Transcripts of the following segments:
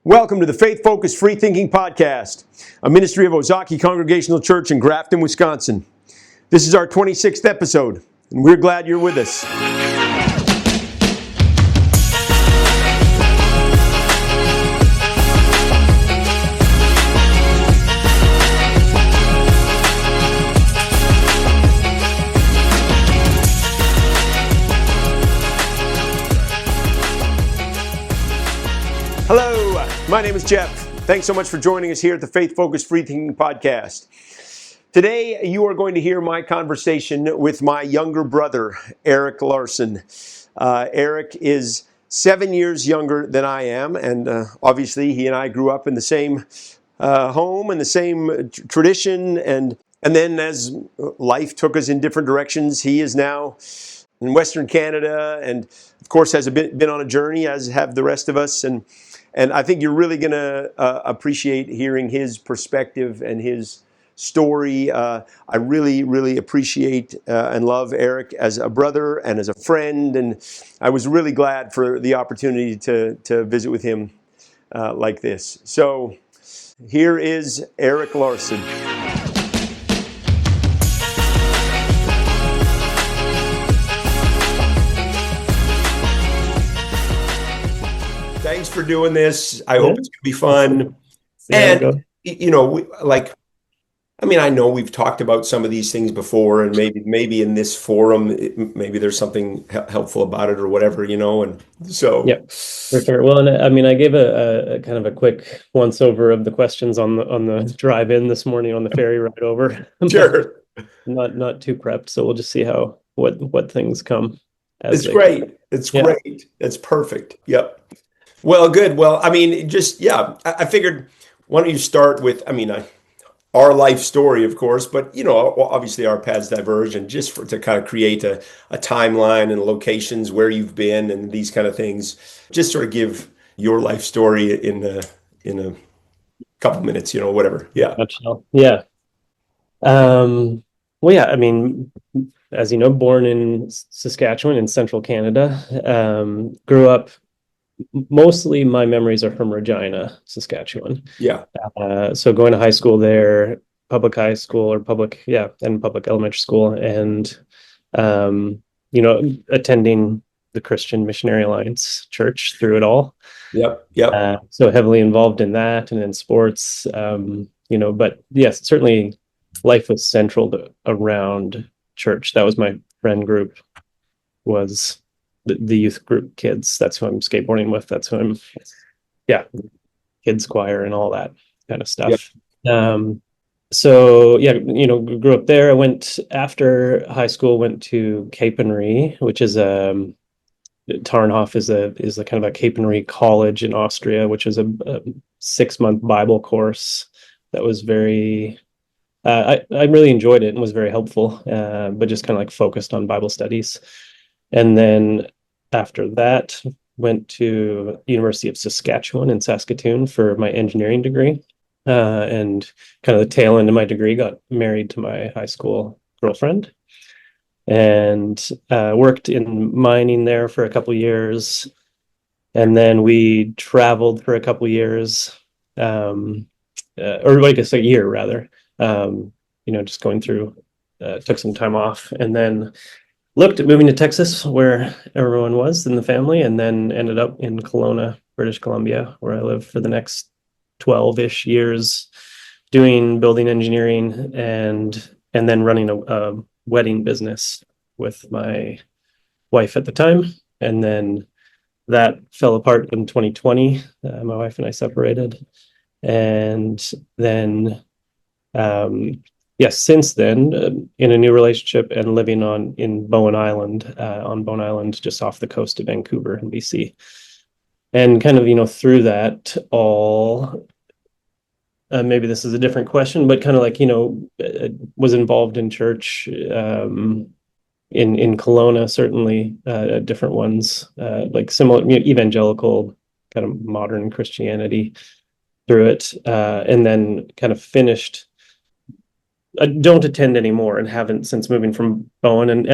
Welcome to the Faith Focused Free Thinking Podcast, a ministry of Ozaki Congregational Church in Grafton, Wisconsin. This is our 26th episode, and we're glad you're with us. Hello, my name is Jeff. Thanks so much for joining us here at the Faith Focused Free Thinking Podcast. Today, you are going to hear my conversation with my younger brother, Erik Larson. Erik is 7 years younger than I am, and obviously he and I grew up in the same home and the same tradition, and then as life took us in different directions, he is now in Western Canada, and of course has been on a journey, as have the rest of us, and I think you're really going to appreciate hearing his perspective and his story. I really appreciate and love Erik as a brother and as a friend, and I was really glad for the opportunity to visit with him like this. So here is Erik Larson. Thanks for doing this. I hope it's going to be fun. And, you know, I know we've talked about some of these things before, and maybe in this forum, maybe there's something helpful about it or whatever, you know, and so. Yeah, for sure. Well, and I mean, I gave a kind of a quick once over of the questions on the drive in this morning on the ferry ride over. Sure. Not too prepped, so we'll just see what things come. It's great. It's great. It's perfect. Yep. Well, good. Well, I mean, I figured, why don't you start with, our life story, of course, but, you know, obviously our paths diverge, and just to kind of create a timeline and locations where you've been and these kind of things, just sort of give your life story in a couple minutes, you know, whatever. Yeah. Yeah. Well, yeah, I mean, as you know, born in Saskatchewan in central Canada, grew up. Mostly my memories are from Regina, Saskatchewan. Yeah. So going to high school there, public high school and public elementary school, and attending the Christian Missionary Alliance Church through it all. Yep. So heavily involved in that and in sports. But yes, certainly life was central around church. That was my friend group, was the youth group kids. That's who I'm skateboarding with. That's who I'm, kids choir and all that kind of stuff. Yep. Grew up there. I went after high school, went to Capenry, which is Tarnhof is a kind of a Capenry college in Austria, which is a 6-month Bible course that was very, I really enjoyed it and was very helpful, but just kind of like focused on Bible studies. And then after that, went to University of Saskatchewan in Saskatoon for my engineering degree. And kind of the tail end of my degree, got married to my high school girlfriend, and worked in mining there for a couple of years. And then we traveled for a couple of years, or I guess a year rather, just going through, took some time off, and then looked at moving to Texas, where everyone was in the family, and then ended up in Kelowna, British Columbia, where I lived for the next 12-ish years, doing building engineering and then running a wedding business with my wife at the time. And then that fell apart in 2020. My wife and I separated. And then since then, in a new relationship and living in Bowen Island, just off the coast of Vancouver in BC. And kind of, through that all, maybe this is a different question, but kind of like, was involved in church in Kelowna, certainly, different ones, like similar, evangelical, kind of modern Christianity through it. And then kind of finished. I don't attend anymore, and haven't since moving from Bowen, and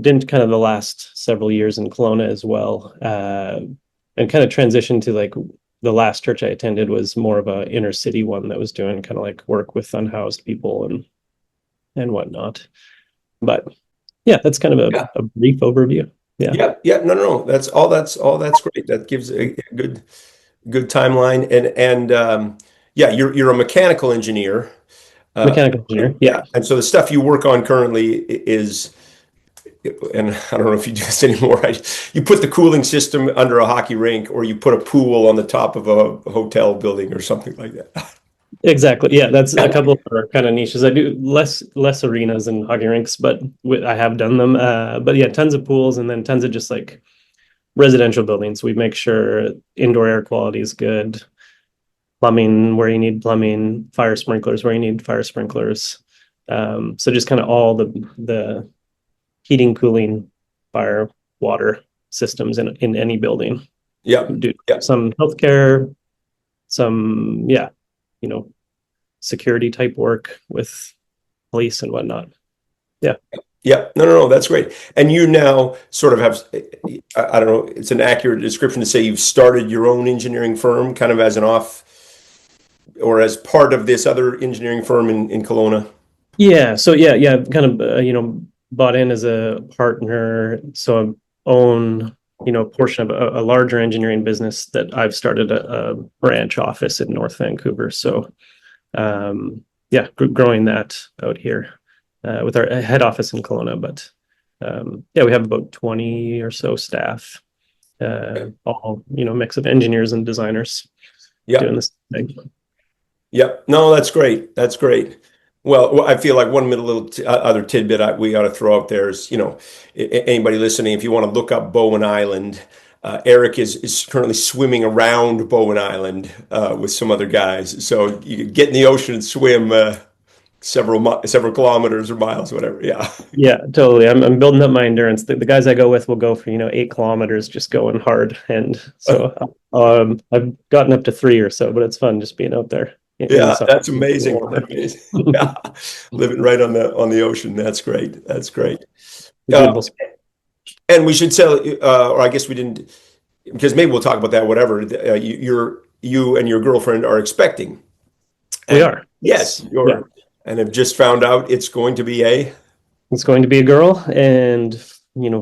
didn't kind of the last several years in Kelowna as well, and kind of transitioned to like the last church I attended was more of a inner city one that was doing kind of like work with unhoused people and whatnot. But yeah, that's kind of Yeah. a brief overview. Yeah. Yeah. Yeah. No, no, no. That's great. That gives a good timeline. And yeah, you're a mechanical engineer. Mechanical engineer. Yeah. Yeah. And so the stuff you work on currently is, and I don't know if you do this anymore, right? You put the cooling system under a hockey rink, or you put a pool on the top of a hotel building or something like that. Exactly. Yeah, that's a couple of our kind of niches. I do less arenas and hockey rinks, but I have done them. But yeah, tons of pools and then tons of just like residential buildings. We make sure indoor air quality is good, plumbing where you need plumbing, fire sprinklers where you need fire sprinklers. So just kind of all the heating, cooling, fire, water systems in any building. Yep. Do Yep. some healthcare, some yeah, you know, security type work with police and whatnot. Yeah. Yeah, no, no, no, that's great. And you now sort of have, I don't know, it's an accurate description to say you've started your own engineering firm kind of as an off or as part of this other engineering firm in Kelowna. Yeah. So yeah, kind of, bought in as a partner. So I own, portion of a larger engineering business that I've started a branch office in North Vancouver. So, yeah, growing that out here, with our head office in Kelowna, but, yeah, we have about 20 or so staff, all, mix of engineers and designers Yeah, doing this thing. yeah. No, that's great. That's great. Well, I feel like one little other tidbit we ought to throw out there is, anybody listening, if you want to look up Bowen Island, Erik is currently swimming around Bowen Island with some other guys. So you could get in the ocean and swim several kilometers or miles, whatever. Yeah. Yeah, totally. I'm building up my endurance. The guys I go with will go for 8 kilometers just going hard, and so I've gotten up to 3 or so, but it's fun just being out there in the Yeah, sun. that's amazing. Amazing. Yeah. Living right on the ocean. That's great. That's great. Uh, Beautiful. and we should tell, or I guess we didn't, because maybe we'll talk about that, whatever. You and your girlfriend are expecting. We And are. yes, Yeah, and have just found out it's going to be it's going to be a girl, and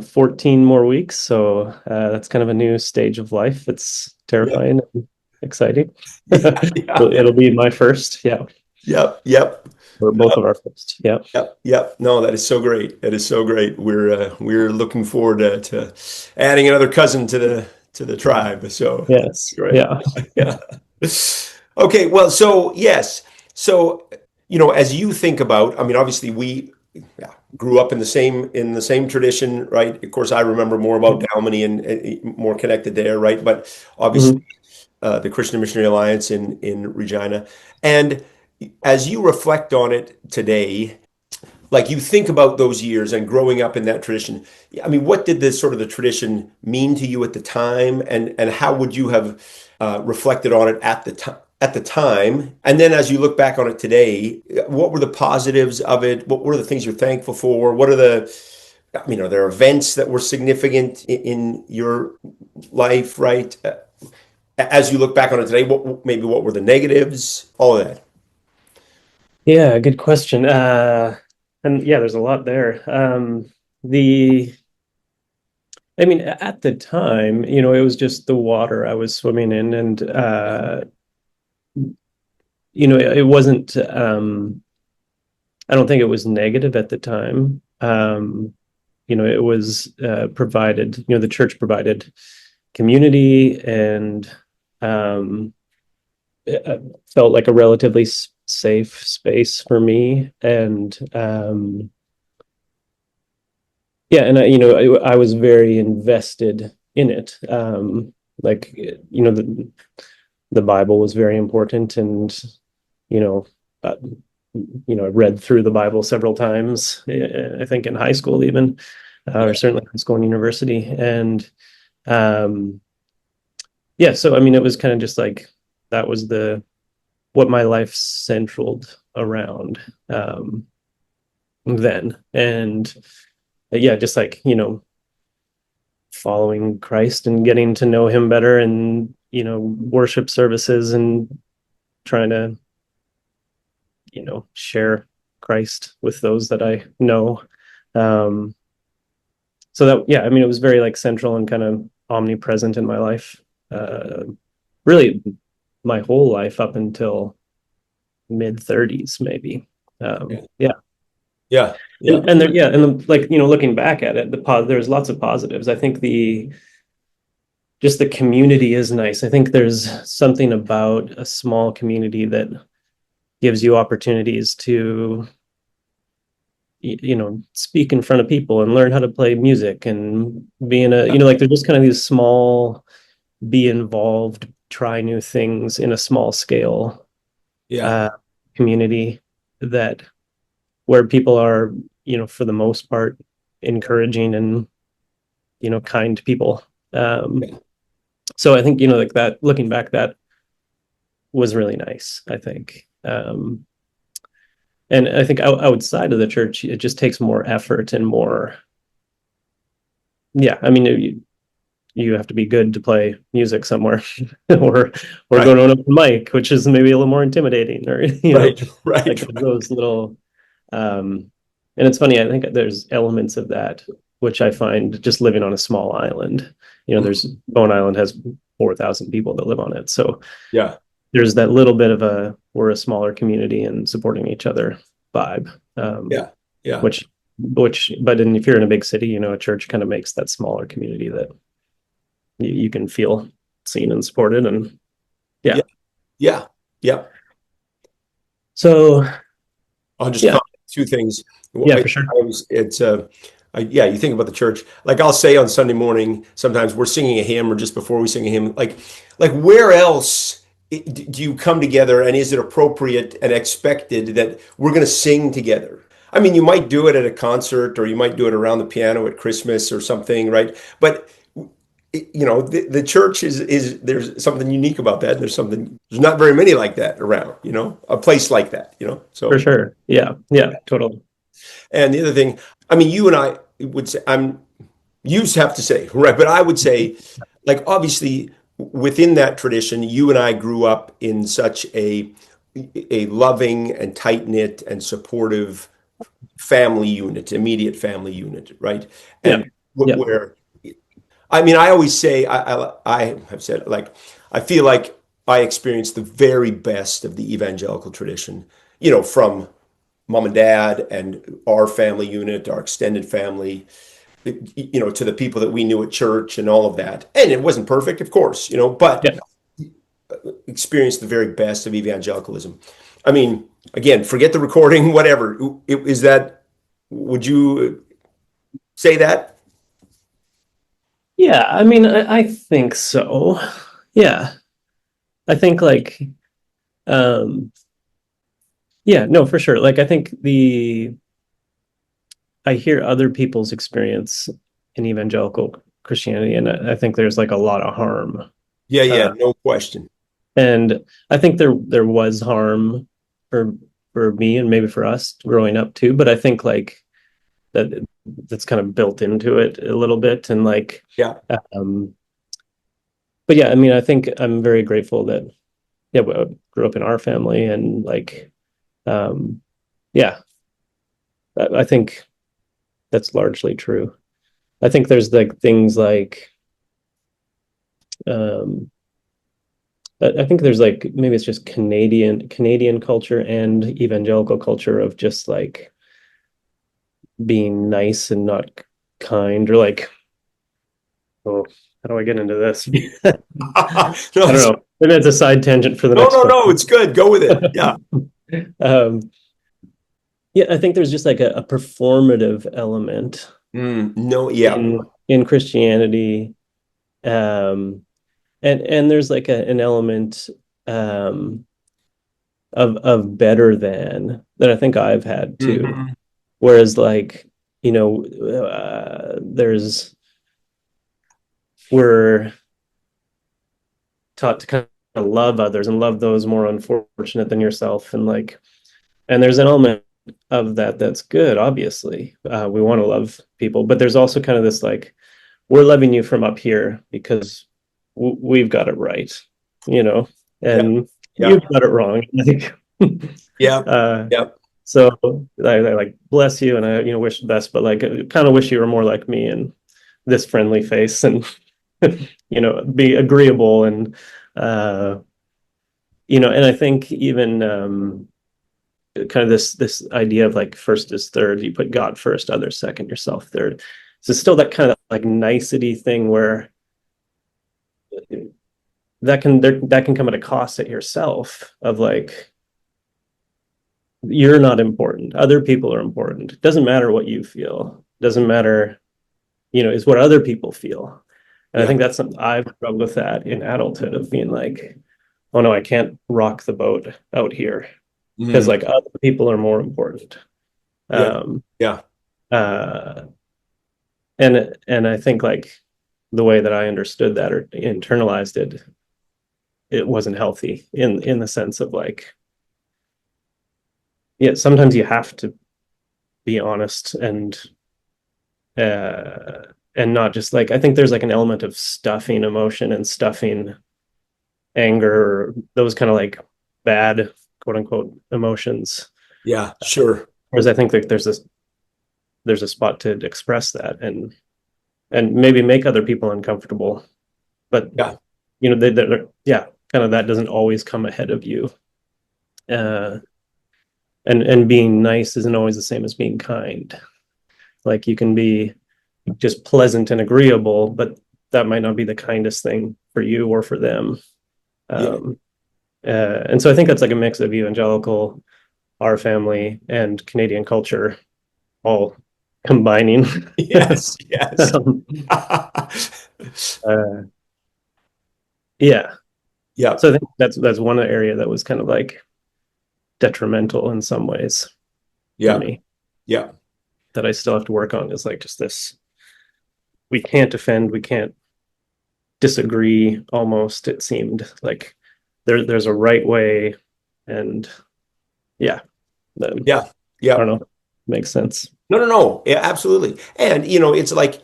14 more weeks. So that's kind of a new stage of life. It's yeah, terrifying and exciting. yeah, yeah, It'll be my first. Yeah, yep, yep. or both of our first. Yeah. Yep, yep. No, that is so great. That is so great. We're looking forward to adding another cousin to the tribe. So that's Yes. great. Yeah. Yeah. Okay. Well, so yes. So as you think about, I mean, obviously we yeah, grew up in the same tradition, right? Of course, I remember more about Dalmany and more connected there, right? But obviously, Mhm. the Christian Missionary Alliance in Regina, and as you reflect on it today, like you think about those years and growing up in that tradition, I mean, what did this sort of the tradition mean to you at the time, and how would you have reflected on it at the time? And then as you look back on it today, what were the positives of it? What were the things you're thankful for? What are are there events that were significant in your life, right? As you look back on it today, what were the negatives? All of that. Yeah, good question. And yeah, there's a lot there. The, I mean, at the time, it was just the water I was swimming in, and it wasn't. I don't think it was negative at the time. It was provided. The church provided community, and it felt like a relatively safe space for me, and yeah, and I was very invested in it. Like the Bible was very important, and you know, uh, I read through the Bible several times. I think in high school even, or certainly high school and university, and um, yeah. So I mean, it was kind of just like that was the what my life centered around then, and yeah, just like following Christ and getting to know him better and worship services and trying to, share Christ with those that I know. Um, so that, yeah, I mean, it was very like central and kind of omnipresent in my life. Really my whole life up until mid 30s, maybe. Yeah. Yeah. Yeah. And there, yeah, and like, looking back at it, there's lots of positives. I think just the community is nice. I think there's something about a small community that gives you opportunities to speak in front of people and learn how to play music and be in a, like there's just kind of these small, be involved, try new things in a small scale Yeah. uh, community that where people are, for the most part, encouraging and, kind people. Yeah. So I think, like that, looking back, that was really nice, I think. And I think outside of the church, it just takes more effort and more. Yeah, I mean, you have to be good to play music somewhere, or Right. go to an open mic, which is maybe a little more intimidating, or Right. Right. like those little. And it's funny. I think there's elements of that which I find just living on a small island. There's Bone Island has 4,000 people that live on it, so Yeah. there's that little bit of we're a smaller community and supporting each other vibe. Yeah. Yeah. But if you're in a big city, a church kind of makes that smaller community that you can feel seen and supported, and yeah. Yeah. Yeah. Yeah. So I'll just yeah, comment two things. yeah, for sure. Yeah, you think about the church. Like I'll say on Sunday morning, sometimes we're singing a hymn or just before we sing a hymn, like where else do you come together and is it appropriate and expected that we're going to sing together? I mean, you might do it at a concert or you might do it around the piano at Christmas or something, right? But the church is there's something unique about that. There's not very many like that around, a place like that, For so. sure. Yeah, yeah, totally. And the other thing, I mean, you and I would say, you have to say, right? But I would say, like, obviously, within that tradition, you and I grew up in such a loving and tight knit and supportive family unit, immediate family unit, right? Yeah, And yeah, where, I mean, I always say, I have said, like, I feel like I experienced the very best of the evangelical tradition, from mom and dad and our family unit, our extended family, to the people that we knew at church and all of that. And it wasn't perfect, of course, but yeah. experienced the very best of evangelicalism. I mean, again, forget the recording, whatever. Would you say that? Yeah, I mean, I think so. Yeah, I think like, um, yeah, no, for sure. Like, I think I hear other people's experience in evangelical Christianity, and I think there's like a lot of harm. Yeah, yeah, Uh, no question. and I think there was harm for me and maybe for us growing up too, but I think like that's kind of built into it a little bit, and like, Yeah, um, but yeah, I mean, I think I'm very grateful that yeah, we grew up in our family, and like, um, yeah, I think that's largely true. I think there's like things like, um, I think there's like maybe it's just Canadian culture and evangelical culture of just like being nice and not kind, or like, oh, how do I get into this? no, I don't know. Maybe it's a side tangent for the no, next no, one. no, it's good. Go with it. Yeah. um, yeah, I think there's just like a performative element No, yeah. in Christianity, um, and there's like an element um, of better than that I think I've had too. Mhm. Whereas like, we're taught to kind of love others and love those more unfortunate than yourself, and like, and there's an element of that that's good, obviously. We want to love people, but there's also kind of this like, we're loving you from up here because we've got it right, Yeah. and Yeah. you've got it wrong. Like, Yeah. uh, Yeah. so I like bless you, and I wish the best, but like kind of wish you were more like me and this friendly face, and be agreeable, and uh, and I think even kind of this idea of like first is third. You put God first, others second, yourself third. So still that kind of like nicety thing where that can come at a cost at yourself of like you're not important. Other people are important. It doesn't matter what you feel. It doesn't matter, is what other people feel. And I Yeah. think that's something I've struggled with that in adulthood of being like, oh no, I can't rock the boat out here because Mhm. like other people are more important. Yeah. Um, Yeah. uh, and I think like the way that I understood that or internalized it, it wasn't healthy in the sense of like, yeah, sometimes you have to be honest uh and not just like I think there's like an element of stuffing emotion and stuffing anger or those kind of like bad quote unquote emotions. Yeah. Sure. Whereas I think that there's a spot to express that and maybe make other people uncomfortable, but Yeah. they're yeah, kind of that doesn't always come ahead of you. Uh, and being nice isn't always the same as being kind. Like you can be just pleasant and agreeable, but that might not be the kindest thing for you or for them. Yeah. Um, and so I think that's like a mix of evangelical, our family, and Canadian culture all combining. Yes. Yes. um, uh, yeah. Yeah. So I think that's one area that was kind of like detrimental in some ways for Yeah. me Yeah. that I still have to work on is like just this we can't offend, we can't disagree almost it seemed like there's a right way and yeah Yeah. I Yeah. don't know makes sense. No, no, no. Yeah, absolutely. And, it's like,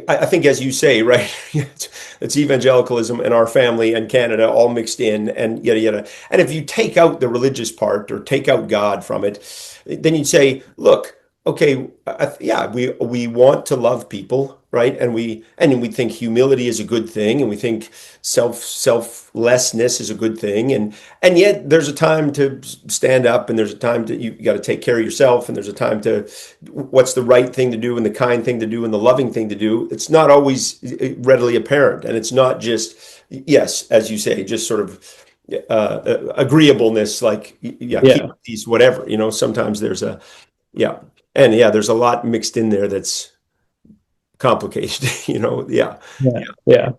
I think, as you say, right, it's evangelicalism and our family and Canada all mixed in and yada, yada. And if you take out the religious part or take out God from it, then you'd say, look, okay, yeah, we want to love people, right? And we think humility is a good thing, and we think selflessness is a good thing, and yet there's a time to stand up, and there's a time to you got to take care of yourself, and there's a time to what's the right thing to do and the kind thing to do and the loving thing to do. It's not always readily apparent, and it's not just yes, as you say, just sort of agreeableness, like yeah, keep Yeah, peace, whatever. Sometimes there's a yeah, and yeah, there's a lot mixed in there that's complicated. Yeah. yeah,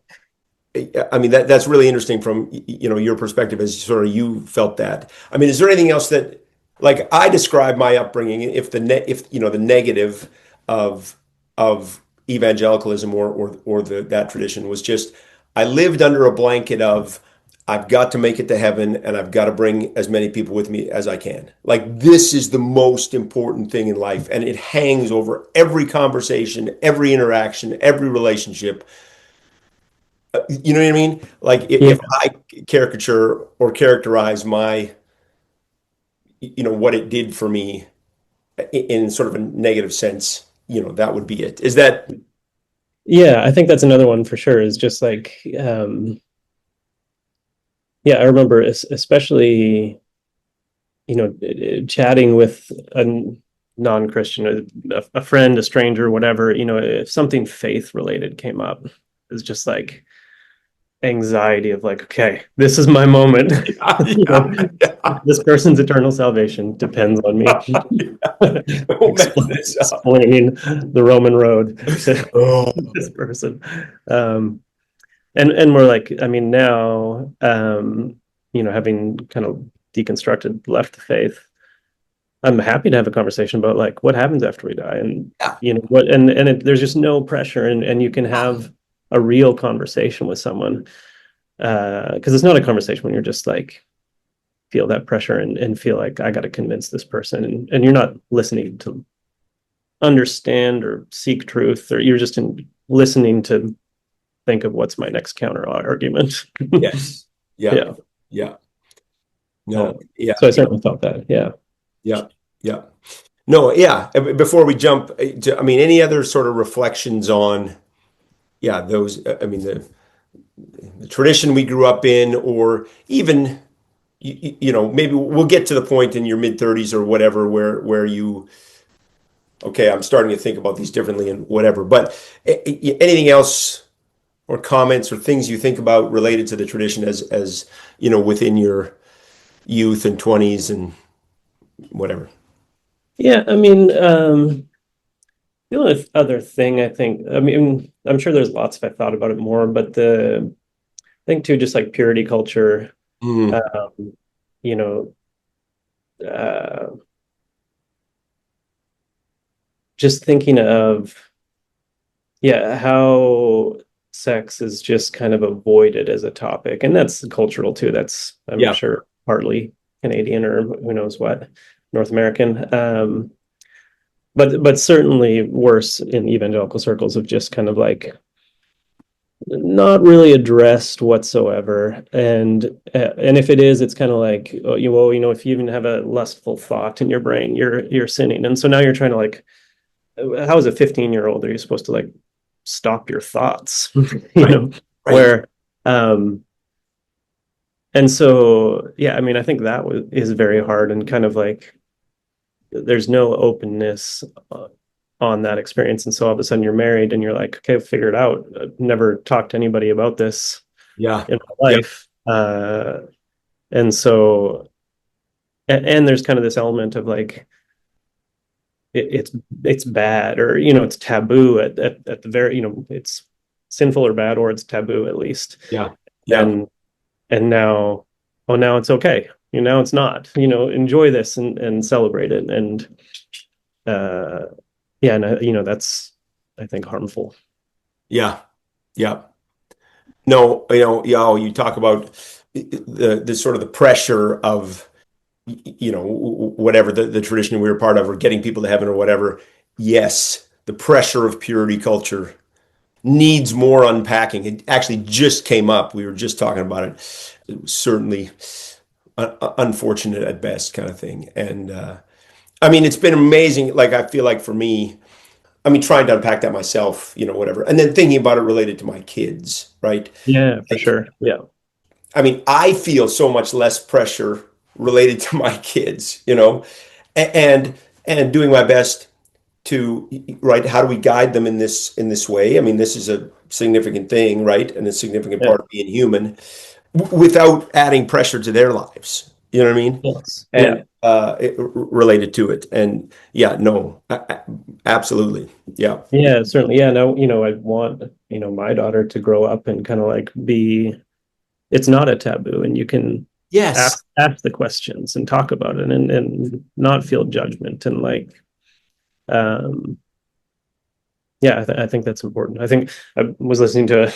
yeah, I mean that's really interesting from your perspective as sort of you felt that. I mean, is there anything else that like I describe my upbringing if if the negative of of evangelicalism or that tradition was just I lived under a blanket of I've got to make it to heaven and I've got to bring as many people with me as I can. Like this is the most important thing in life and it hangs over every conversation, every interaction, every relationship. You know what I mean? Like yeah, if I caricature or characterize my, what it did for me in sort of a negative sense, that would be it. Is that, yeah. I think that's another one for sure is just like yeah, I remember especially chatting with a non-Christian, a friend, a stranger, whatever, if something faith related came up, it's just like anxiety of like, okay, this is my moment. yeah, you know, yeah, this person's eternal salvation depends on me. yeah. Don't mess this up. Explaining the Roman road to Oh, this person. Um, and we're like, I mean, now, having kind of deconstructed, left the faith, I'm happy to have a conversation about like what happens after we die, and yeah, what, there's just no pressure, and you can have a real conversation with someone, because it's not a conversation when you're just like feel that pressure and feel like I got to convince this person, and you're not listening to understand or seek truth, or you're just listening to think of what's my next counter argument. Yes. Yeah. Yeah. Yeah. No. Yeah. So I certainly felt that. Yeah. Yeah. Yeah. No. Yeah. Before we jump, I mean, any other sort of reflections on, yeah, those, I mean, the tradition we grew up in, or even, you know, maybe we'll get to the point in your mid 30s or whatever where you, okay, I'm starting to think about these differently and whatever. But anything else or comments or things you think about related to the tradition as you know, within your youth and 20s and whatever? Yeah. I mean, the only other thing I mean, I'm sure there's lots if I thought about it more, but I think too, just like purity culture, Mm, um, you know, uh, just thinking of, yeah, how sex is just kind of avoided as a topic. And that's cultural too. That's, I'm yeah, sure, partly Canadian or who knows what, North American. But certainly worse in evangelical circles of just kind of like not really addressed whatsoever. And if it is, it's kind of like, oh, well, you know, if you even have a lustful thought in your brain, you're sinning. And so now you're trying to like, how as a 15-year-old are you supposed to like stop your thoughts? You right, know, right. where and so yeah, I mean, I think that is very hard and kind of like there's no openness on that experience. And so all of a sudden you're married and you're like, okay, figure it out. I've never talked to anybody about this Yeah, in my yeah, life. And so, and there's kind of this element of like, it's bad or, you know, it's taboo at the very, you know, it's sinful or bad, or it's taboo at least. yeah, yeah, And, and now, oh, now it's okay. You know, it's not, you know, enjoy this and celebrate it. And, uh, yeah. And, you know, that's, I think, harmful. yeah, yeah. No, you know, yeah, oh, you talk about the sort of the pressure of, you know, whatever the tradition we were part of, or getting people to heaven or whatever. Yes, the pressure of purity culture needs more unpacking. It actually just came up. We were just talking about it. It was certainly unfortunate at best, kind of thing. And I mean, it's been amazing. Like, I feel like for me, I mean, trying to unpack that myself, you know, whatever, and then thinking about it related to my kids, right? Yeah, for Like, sure. Yeah. I mean, I feel so much less pressure related to my kids, you know, and and doing my best to, right, how do we guide them in this way? I mean, this is a significant thing, right, and a significant Yeah. part of being human, without adding pressure to their lives. You know what I mean? Yes. Yeah. And related to it, and yeah, no, absolutely, yeah, Yeah, certainly. Yeah. No, you know, I want, you know, my daughter to grow up and kind of like be, it's not a taboo and you can yes, ask the questions and talk about it and not feel judgment and like, um, yeah, I think that's important. I think I was listening to a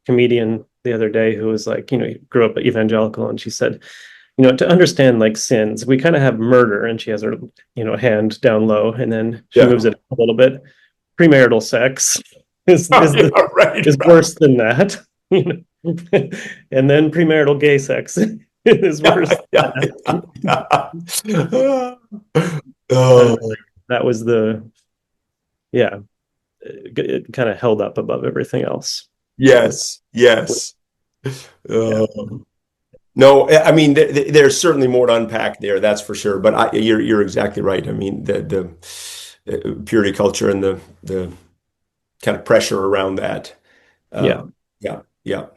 comedian the other day who was like, you know, he grew up evangelical and she said, you know, to understand like sins, we kind of have murder and she has her, you know, hand down low and then she yeah, moves it a little bit. Premarital sex yeah, right, is right, worse than that, you know. And then premarital gay sex is yeah, worse yeah, than that. yeah. Uh, Oh, that was the, yeah, it kind of held up above everything else. yes, yes. Yeah. No, I mean, there's certainly more to unpack there, that's for sure. But you're exactly right. I mean, the purity culture and the kind of pressure around that. Yeah, Yeah, yeah,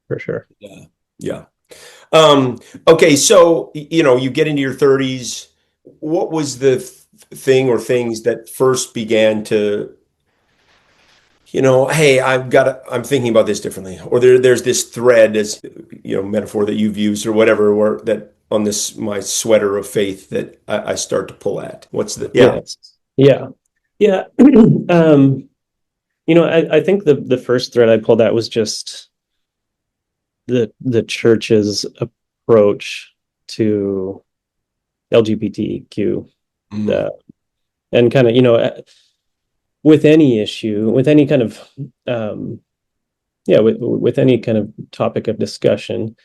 for sure. yeah, yeah. Okay, so you know, you get into your 30s. What was the thing or things that first began to, you know, hey, I'm thinking about this differently, or there's this thread, as you know, metaphor that you've used or whatever, or that on this my sweater of faith that I start to pull at. What's the, yeah, Yes. Yeah. Yeah. um, you know, I think the first thread I pulled out was just the church's approach to LGBTQ, mm, uh, and kind of, you know, with any issue, with any kind of um, yeah, with any kind of topic of discussion,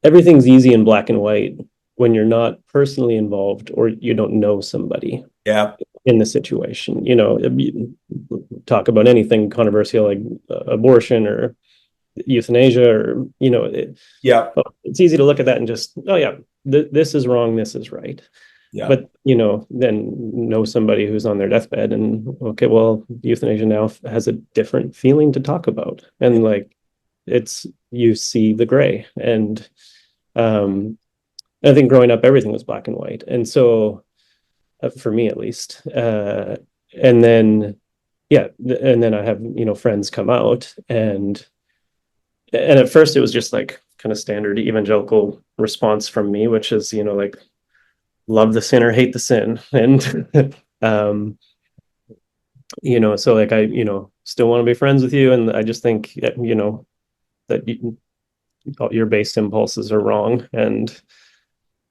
everything's easy in black and white when you're not personally involved or you don't know somebody Yeah. in the situation. Talk about anything controversial like abortion or euthanasia, or Yeah. it's easy to look at that and just, oh yeah, this is wrong, this is right. Yeah. But then know somebody who's on their deathbed, and okay, well, euthanasia now has a different feeling to talk about, and like you see the gray. And I think growing up, everything was black and white, and so for me at least, and then yeah, and then I have friends come out, and at first it was just like kind of standard evangelical response from me, which is like love the sinner, hate the sin. And so like I still want to be friends with you, and I just think that your base impulses are wrong, and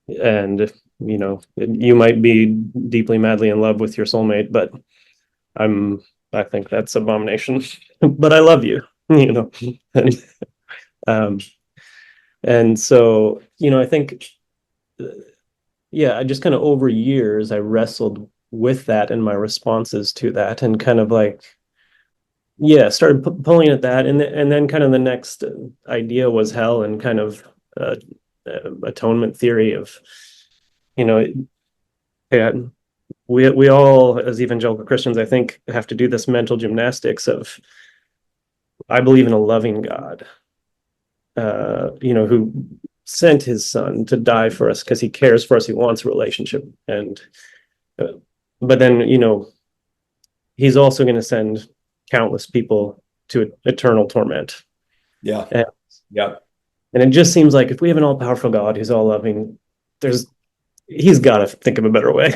you might be deeply madly in love with your soulmate, but I think that's abomination. But I love you. And um and so I think yeah, I just kind of over years I wrestled with that and my responses to that, and kind of like yeah, started pulling at that, and then kind of the next idea was hell, and kind of uh, atonement theory of you know yeah, we all as evangelical Christians, I think, have to do this mental gymnastics of I believe in a loving God, who sent his son to die for us because he cares for us, he wants a relationship, and uh, but then he's also going to send countless people to eternal torment. Yeah. And, Yeah. and it just seems like if we have an all-powerful God who's all loving, he's got to think of a better way.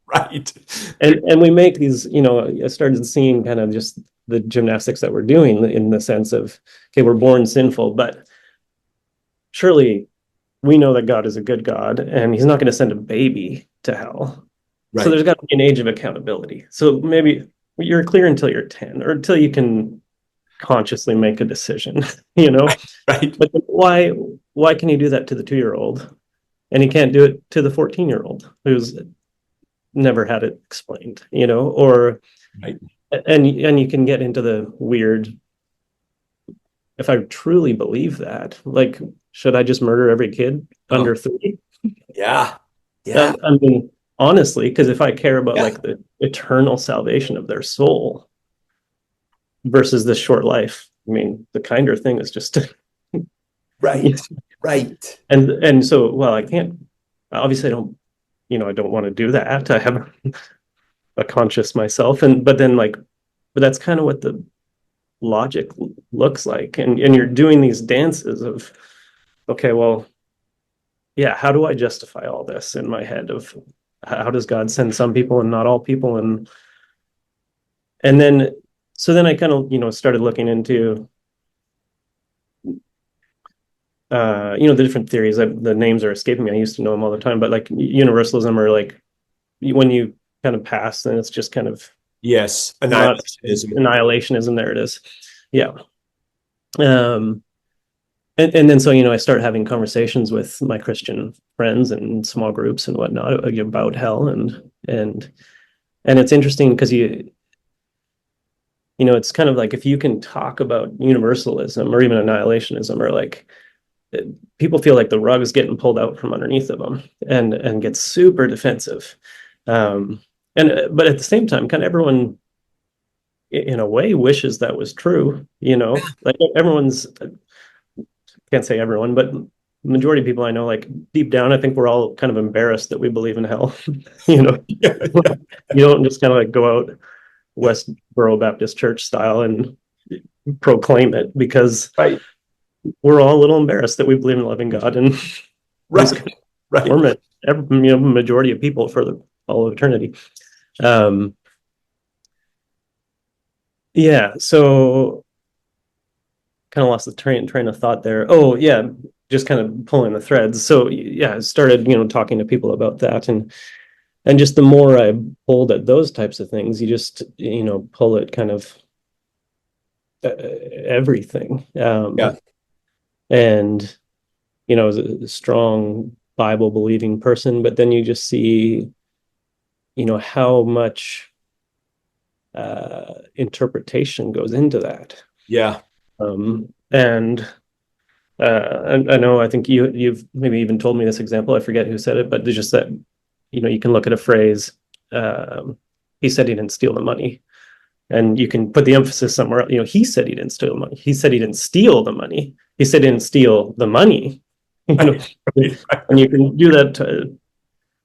Right. And we make these, I started seeing kind of just the gymnastics that we're doing in the sense of, okay, we're born sinful, but surely we know that God is a good God, and he's not going to send a baby to hell. Right. So there's got to be an age of accountability. So maybe you're clear until you're 10, or until you can consciously make a decision, Right. But why can he do that to the 2-year-old and he can't do it to the 14-year-old who's never had it explained, or right. And you can get into the weird, if I truly believe that, like, should I just murder every kid under 3? Yeah. Yeah. I mean, honestly, because if I care about like the eternal salvation of their soul versus this short life, I mean, the kinder thing is just right. Right. And so, well, I can't, obviously I don't want to do that. I have a conscious myself, but that's kind of what the logic looks like, and you're doing these dances of, okay, well, yeah, how do I justify all this in my head of how does God send some people and not all people, and then I kind of started looking into the different theories. The names are escaping me. I used to know them all the time, but like universalism, or like when you kind of pass, then it's just kind of yes, annihilationism. There it is. Yeah. And then so I start having conversations with my Christian friends and small groups and whatnot about hell, and it's interesting because it's kind of like if you can talk about universalism or even annihilationism, or like people feel like the rug is getting pulled out from underneath of them and get super defensive, but at the same time, kind of everyone in a way wishes that was true, like everyone's, can't say everyone, but majority of people I know, like deep down, I think we're all kind of embarrassed that we believe in hell. You don't just kind of like go out Westboro Baptist Church style and proclaim it, because right. We're all a little embarrassed that we believe in a loving God, and right. Torment majority of people for all of eternity. Yeah, so kind of lost the train of thought there. Oh yeah, just kind of pulling the threads. So yeah, I started talking to people about that, and just the more I pulled at those types of things, you just pull it kind of everything. Yeah. And, as a strong Bible believing person, but then you just see, how much interpretation goes into that. Yeah. And I know, I think you've maybe even told me this example. I forget who said it, but there's just that, you can look at a phrase, he said he didn't steal the money. And you can put the emphasis somewhere else. He said he didn't steal the money. He said he didn't steal the money. He said he didn't steal the money. And you can do that.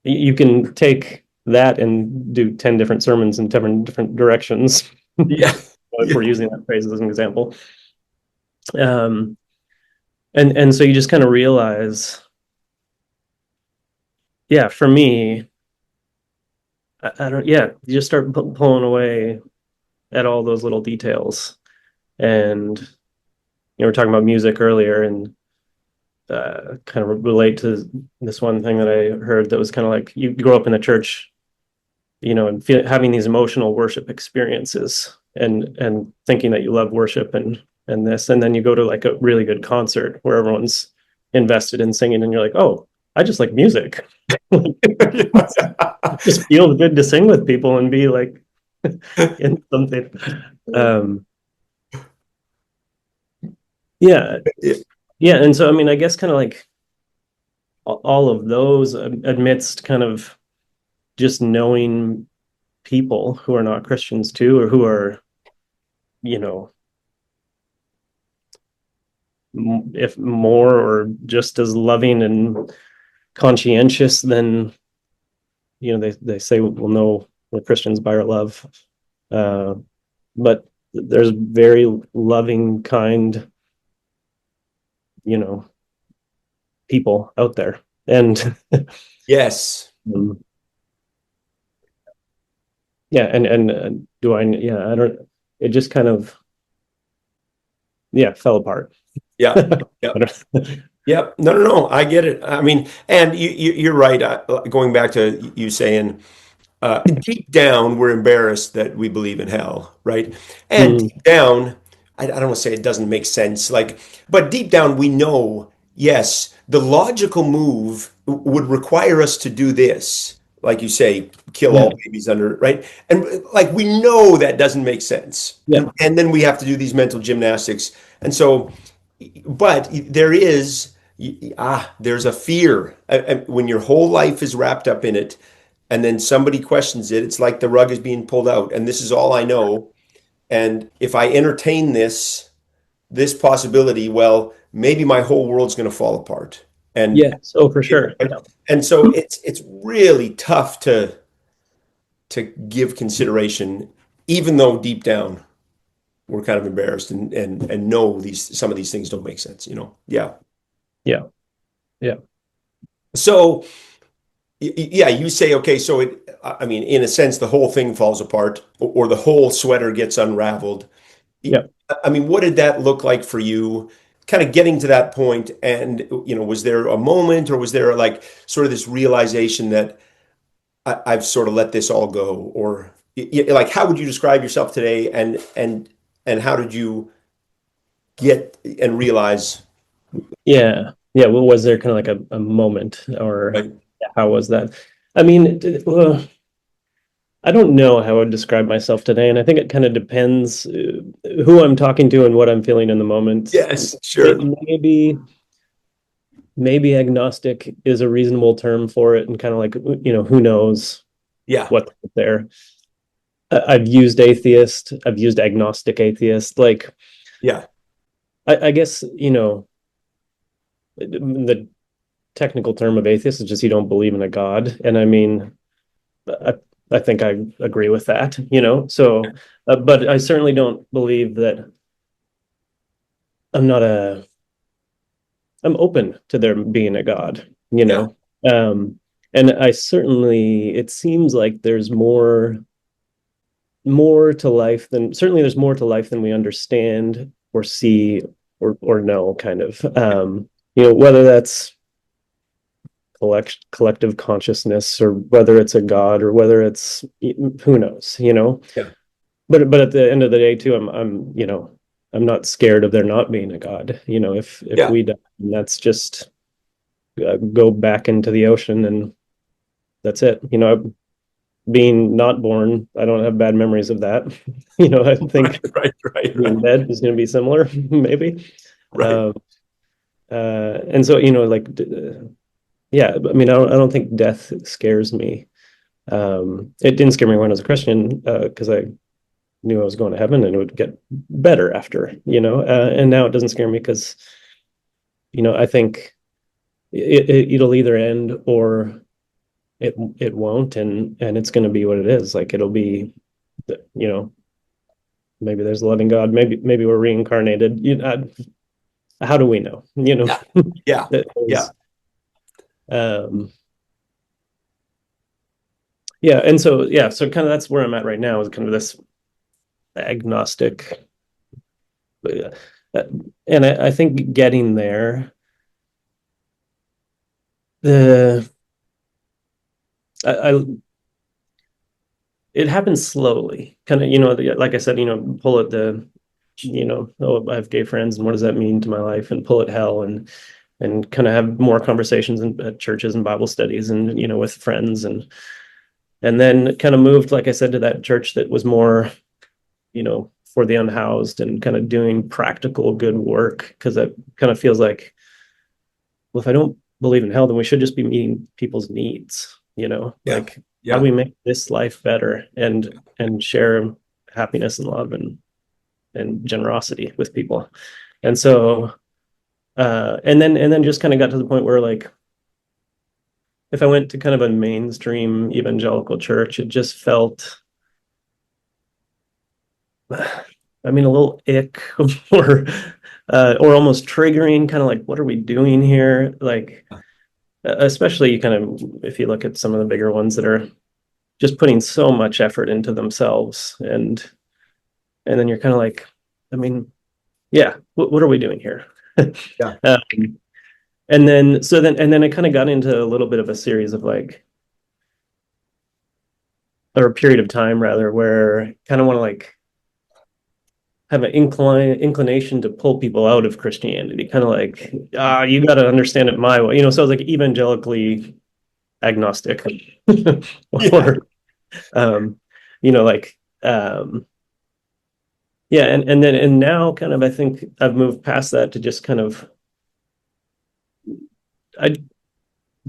You can take that and do 10 different sermons in different directions. Yeah. If we're using that phrase as an example. And so you just kind of realize, yeah, for me, I don't, yeah, you just start pulling away at all those little details. And, we were talking about music earlier, and kind of relate to this one thing that I heard that was kind of like, you grow up in the church, and having these emotional worship experiences, and thinking that you love worship and this, and then you go to like a really good concert where everyone's invested in singing, and you're like, oh, I just like music. Just feels good to sing with people and be like in something. Yeah. Yeah. And so, I mean, I guess kind of like all of those amidst kind of just knowing people who are not Christians too, or who are, if more or just as loving and conscientious than, they say we'll know we're Christians by our love. But there's very loving, kind, people out there. And Yes. yeah, and do I, yeah, I don't, it just kind of, yeah, fell apart. Yeah. Yeah. Yep. No, no, no. I get it. I mean, and you're right. Going back to you saying, deep down, we're embarrassed that we believe in hell, right? And Mm, deep down, I don't want to say it doesn't make sense, like, but deep down, we know, yes, the logical move would require us to do this, like you say, kill yeah, all babies under, right? And like we know that doesn't make sense, yeah, and then we have to do these mental gymnastics, and so, but there's a fear when your whole life is wrapped up in it, and then somebody questions it. It's like the rug is being pulled out, and this is all I know. And if I entertain this possibility, well, maybe my whole world's going to fall apart. And yes, oh, for sure. Yeah, and so it's really tough to give consideration, even though deep down we're kind of embarrassed and know some of these things don't make sense. Yeah. yeah, yeah, So yeah, you say, okay, so I mean, in a sense, the whole thing falls apart, or the whole sweater gets unraveled. yeah. I mean, what did that look like for you, kind of getting to that point? And, was there a moment, or was there like sort of this realization that I've sort of let this all go? Or like, how would you describe yourself today? And how did you get and realize, Yeah, yeah. Well, was there kind of like a moment, or right? how was that? I mean, I don't know how I would describe myself today, and I think it kind of depends who I'm talking to and what I'm feeling in the moment. Yes, sure. Maybe maybe agnostic is a reasonable term for it, and kind of like, who knows Yeah, what's there. I've used atheist, I've used agnostic atheist. Like, yeah, I guess, the technical term of atheist is just you don't believe in a God. And I mean, I, I think I agree with that, So, but I certainly don't believe that I'm not a, I'm open to there being a God, yeah, Um, and I certainly, it seems like there's more to life than, certainly there's more to life than we understand or see or know, kind of. Whether that's collective consciousness, or whether it's a God, or whether it's, who knows. yeah, But at the end of the day too, I'm I'm not scared of there not being a God. If Yeah. we die, that's just go back into the ocean and that's it. Being not born, I don't have bad memories of that. I Right, think right, right, being right, dead is going to be similar, maybe. right. And so, yeah, I mean, I don't think death scares me. It didn't scare me when I was a Christian because I knew I was going to heaven and it would get better after, and now it doesn't scare me because, I think it'll either end or it won't, and it's going to be what it is. Like it'll be, you know, maybe there's a loving God, maybe we're reincarnated. How do we know? Yeah, yeah, That yeah, is, um, yeah, and so yeah, so kind of that's where I'm at right now is kind of this agnostic, uh, and I think getting there, the I it happens slowly, kind of, like I said, pull at the, oh, I have gay friends, and what does that mean to my life, and pull at hell, and kind of have more conversations at churches and Bible studies, and with friends, and then kind of moved, like I said, to that church that was more, for the unhoused and kind of doing practical good work, because it kind of feels like, well, if I don't believe in hell, then we should just be meeting people's needs, yeah, like how do yeah, we make this life better and share happiness and love and generosity with people. And so and then just kind of got to the point where, like, if I went to kind of a mainstream evangelical church, it just felt, I mean, a little ick or almost triggering, kind of like, what are we doing here? Like, especially kind of if you look at some of the bigger ones that are just putting so much effort into themselves, and then you're kind of like, I mean, yeah, what are we doing here? yeah, um, and then I kind of got into a little bit of a series of, like, or a period of time rather, where I kind of want to, like, have an inclination to pull people out of Christianity, kind of like, you got to understand it my way, so I was like evangelically agnostic, yeah, or um, like, yeah, and now kind of I think I've moved past that to just kind of, I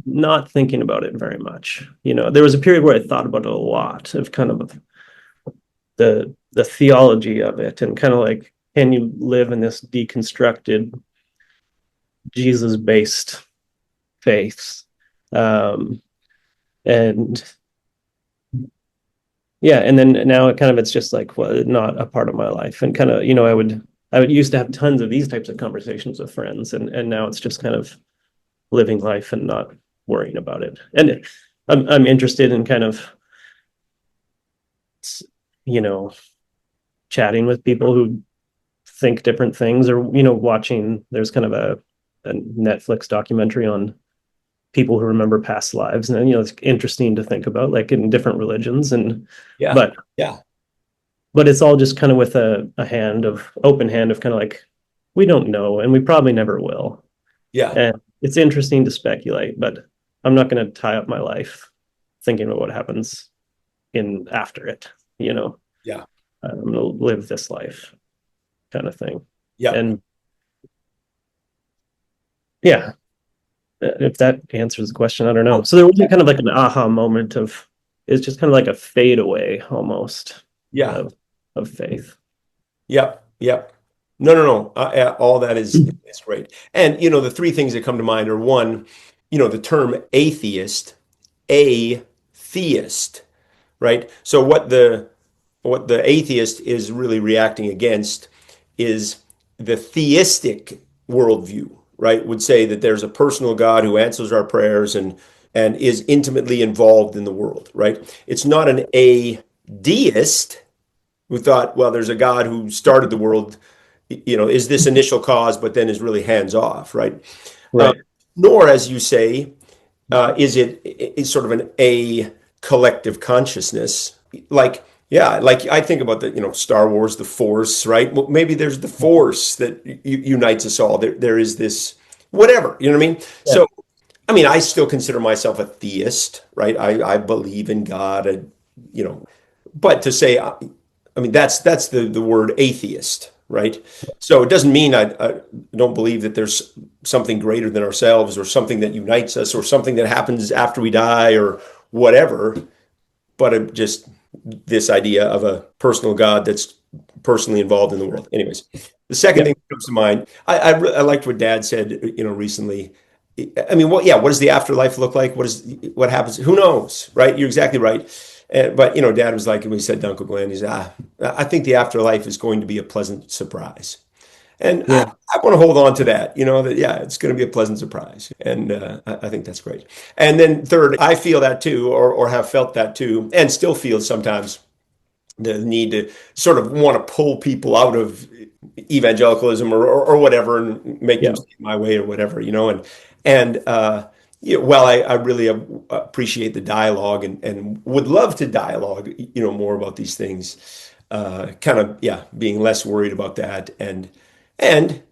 not thinking about it very much. There was a period where I thought about it a lot, of kind of the theology of it, and kind of like, can you live in this deconstructed Jesus based faith? Um, and yeah, and then now it kind of, it's just like, well, not a part of my life, and kind of, I would used to have tons of these types of conversations with friends, and now it's just kind of living life and not worrying about it. And I'm interested in kind of, you know chatting with people who think different things, or watching, there's kind of a Netflix documentary on people who remember past lives, and it's interesting to think about, like, in different religions, and yeah, but yeah, but it's all just kind of with a hand of open hand of kind of like, we don't know and we probably never will, yeah, and it's interesting to speculate, but I'm not going to tie up my life thinking about what happens in after it. you know yeah, I'm going to live this life, kind of thing. yeah. And yeah, if that answers the question, I don't know. Oh, So there wasn't kind of like an aha moment of, it's just kind of like a fade away almost yeah, of faith. yeah, yeah. No, no, no. All that is great. And the three things that come to mind are: one, the term atheist, a theist, right? So what the atheist is really reacting against is the theistic worldview, right? Would say that there's a personal God who answers our prayers and is intimately involved in the world, right? It's not an deist who thought, well, there's a God who started the world, is this initial cause, but then is really hands off, right? Um, Right. Nor, as you say, is it is sort of an a collective consciousness, like Yeah, like I think about the, Star Wars, the Force, right? Well, maybe there's the Force that unites us all. There is this, whatever, you know what I mean? Yeah. So, I mean, I still consider myself a theist, right? I believe in God, but to say, I mean, that's the word atheist, right? So it doesn't mean I don't believe that there's something greater than ourselves or something that unites us or something that happens after we die or whatever, but just this idea of a personal God that's personally involved in the world. Anyways, the second Yeah. thing that comes to mind, I liked what Dad said, recently. I mean, what does the afterlife look like? What happens? Who knows, right? You're exactly right. But Dad was like, when he said to Uncle Glenn, he said, I think the afterlife is going to be a pleasant surprise. And Yeah. I want to hold on to that, that, yeah, it's going to be a pleasant surprise. And I think that's great. And then third, I feel that too, or have felt that too, and still feel sometimes the need to sort of want to pull people out of evangelicalism or whatever and make them Yeah. see my way or whatever, while I really appreciate the dialogue and would love to dialogue, more about these things, kind of, yeah, being less worried about that. And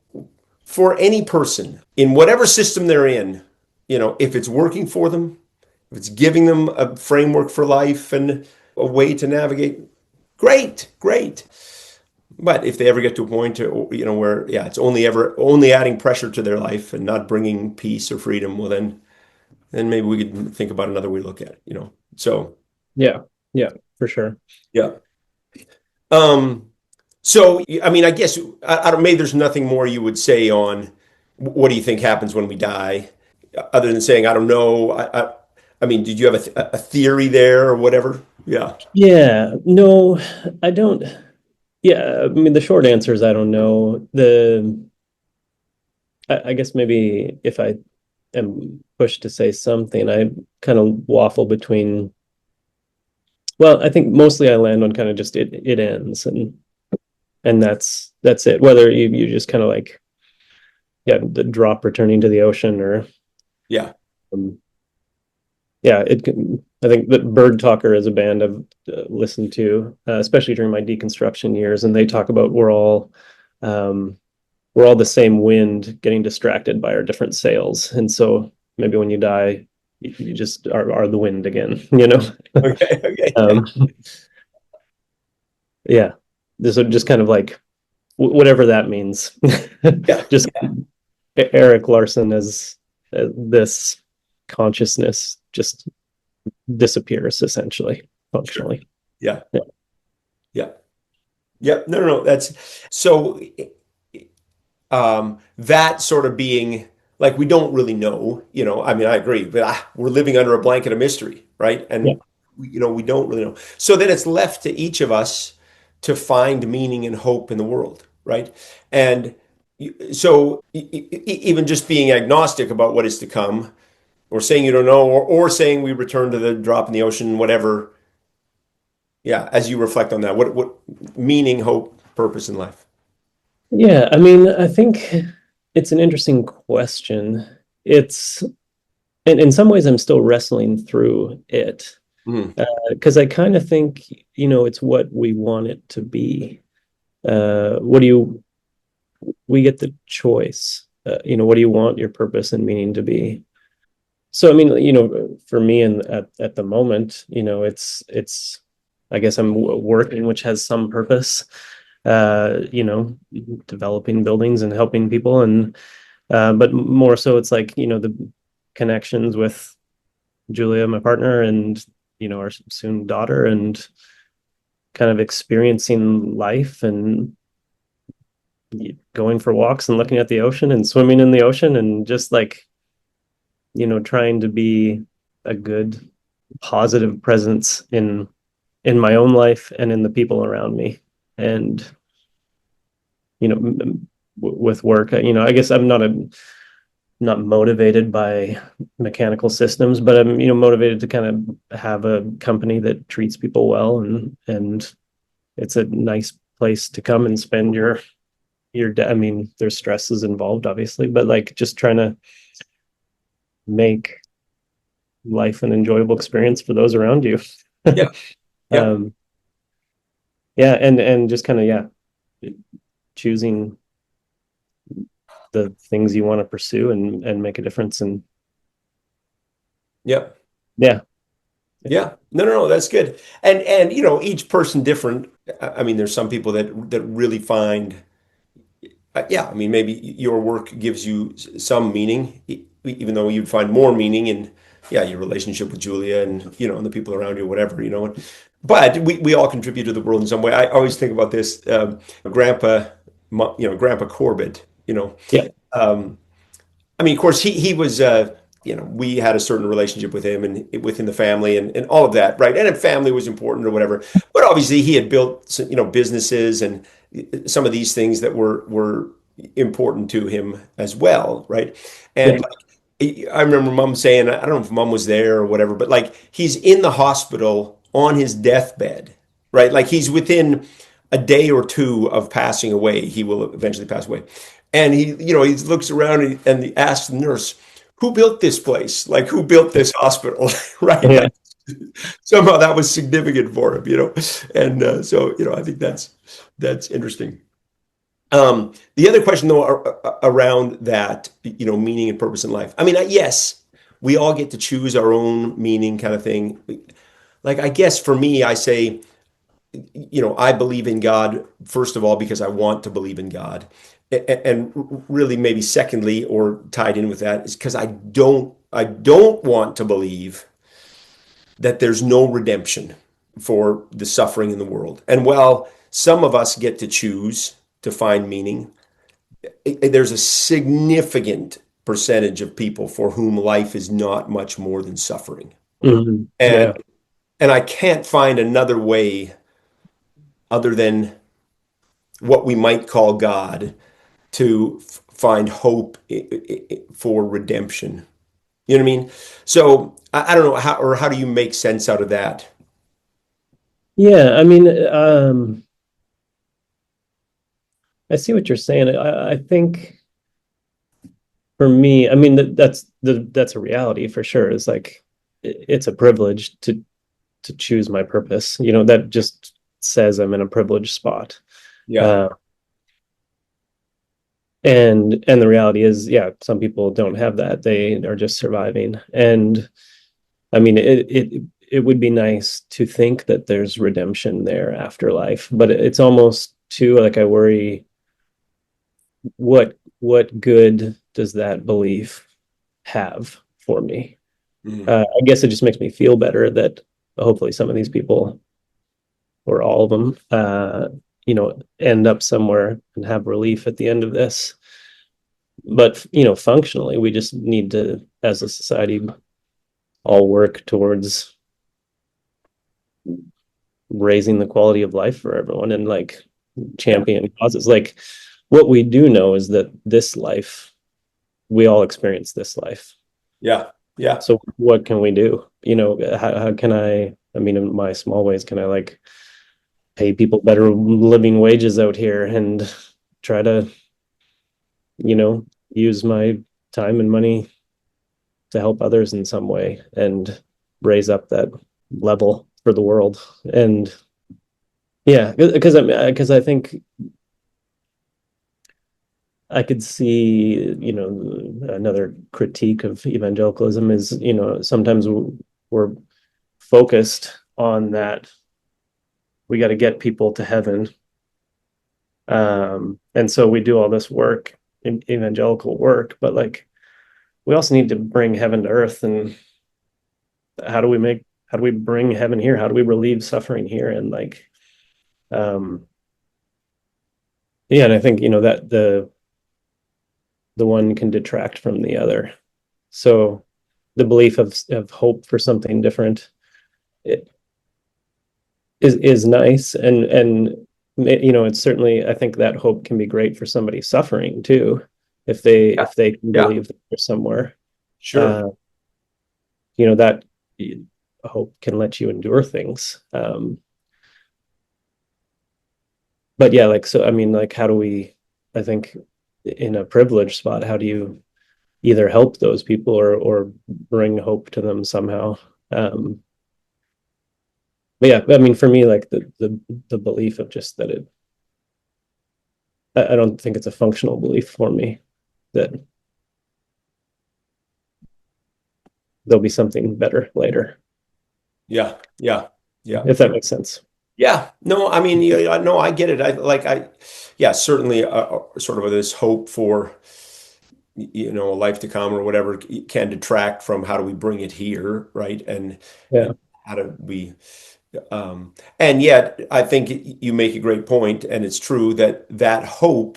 for any person in whatever system they're in, if it's working for them, if it's giving them a framework for life and a way to navigate, great, great. But if they ever get to a point, where, yeah, it's only adding pressure to their life and not bringing peace or freedom, well, then maybe we could think about another way to look at it. So, Yeah. Yeah, for sure. yeah. Um, so, I mean, I guess I don't. Maybe there's nothing more you would say on what do you think happens when we die, other than saying I don't know. I mean, did you have a theory there or whatever? Yeah, Yeah. No, I don't. Yeah, I mean, the short answer is I don't know. I guess maybe if I am pushed to say something, I kind of waffle between, well, I think mostly I land on kind of just it ends, and that's it. Whether you just kind of like, yeah, the drop returning to the ocean, or yeah, um, yeah, I think that Bird Talker is a band I've listened to, especially during my deconstruction years, and they talk about um, we're all the same wind getting distracted by our different sails. And so maybe when you die, you just are the wind again, you know? okay, okay, um, yeah. Just kind of like whatever that means. yeah, Just Erik Larson as this consciousness just disappears essentially, sure, functionally. yeah, Yeah. yeah, yeah. No, no, no. That's so. That sort of being like we don't really know, I mean, I agree, but we're living under a blanket of mystery, right? Yeah. And we don't really know. So then it's left to each of us to find meaning and hope in the world, right? And so even just being agnostic about what is to come, or saying you don't know, or saying we return to the drop in the ocean, whatever. Yeah, as you reflect on that, what meaning, hope, purpose in life? Yeah. I mean, I think it's an interesting question. It's, and in some ways, I'm still wrestling through it. Mhm. Because I kind of think, it's what we want it to be. What do you, we get the choice. What do you want your purpose and meaning to be? So, I mean, for me and at the moment, I guess I'm working, which has some purpose, developing buildings and helping people. But more so it's like, the connections with Julia, my partner, and, our soon daughter, and kind of experiencing life and going for walks and looking at the ocean and swimming in the ocean and just like, trying to be a good, positive presence in my own life and in the people around me. And, with work, I guess I'm not motivated by mechanical systems, but I'm, motivated to kind of have a company that treats people well, and it's a nice place to come and spend I mean, there's stresses involved, obviously, but like just trying to make life an enjoyable experience for those around you. Yeah, yeah. um, Yeah, and just kind of, choosing the things you want to pursue and make a difference. And Yep. yeah, Yeah. No, that's good. And each person different. I mean, there's some people that really find yeah, I mean, maybe your work gives you some meaning, even though you'd find more meaning in, yeah, your relationship with Julia and the people around you, whatever, But we all contribute to the world in some way. I always think about this, Grandpa Corbett, yeah, um, I mean, of course, he was, we had a certain relationship with him and within the family and all of that, right? And if family was important or whatever. But obviously, he had built, businesses and some of these things that were important to him as well, right? yeah, And I remember Mom saying, I don't know if Mom was there or whatever, but like he's in the hospital on his deathbed, right? Like he's within a day or two of passing away. He will eventually pass away. And he looks around and he asks the nurse, who built this place? Like who built this hospital, right? yeah, Like somehow that was significant for him. And so, I think that's interesting. The other question, though, around that, meaning and purpose in life. I mean, yes, we all get to choose our own meaning, kind of thing. Like, I guess for me, I say, I believe in God first of all because I want to believe in God, and really maybe secondly, or tied in with that, is because I don't want to believe that there's no redemption for the suffering in the world. And while some of us get to choose to find meaning, there's a significant percentage of people for whom life is not much more than suffering. And yeah, and I can't find another way other than what we might call God to find hope for redemption. You know what I mean? So I don't know how do you make sense out of that? yeah. I mean, I see what you're saying. I think for me, I mean that's a reality for sure. It's like it's a privilege to choose my purpose. That just says I'm in a privileged spot. Yeah. Uh, and the reality is, yeah, some people don't have that. They are just surviving. And I mean, it would be nice to think that there's redemption there after life, but it's almost too like I worry what good does that belief have for me? Mhm. I guess it just makes me feel better that hopefully some of these people or all of them, end up somewhere and have relief at the end of this. But functionally, we just need to, as a society, all work towards raising the quality of life for everyone and like Yeah. champion causes. Like what we do know is that this life, we all experience this life. Yeah. Yeah. So what can we do? How can I mean, in my small ways, can I like pay people better living wages out here and try to, use my time and money to help others in some way and raise up that level for the world. And yeah, because I think I could see, another critique of evangelicalism is, sometimes we're focused on that we got to get people to heaven. And so we do all this work, evangelical work, but like we also need to bring heaven to earth. And how do we bring heaven here? How do we relieve suffering here? And like, um, yeah, and I think, that the one can detract from the other. So the belief of hope for something different it is nice. And it's certainly, I think that hope can be great for somebody suffering too, Yeah. if they can Yeah. believe that there's somewhere. Sure. Uh, that hope can let you endure things. But yeah, like, so I mean, like, how do we, I think, in a privileged spot, how do you either help those people or bring hope to them somehow? um But yeah, I mean, for me, like the belief of just that I don't think it's a functional belief for me that there'll be something better later, Yeah, yeah, yeah. if that makes sense. Yeah, no, I mean, yeah, no, I get it. Yeah, certainly, sort of this hope for, a life to come or whatever can detract from how do we bring it here, right? And Yeah. how do we, and yet, I think you make a great point, and it's true that that hope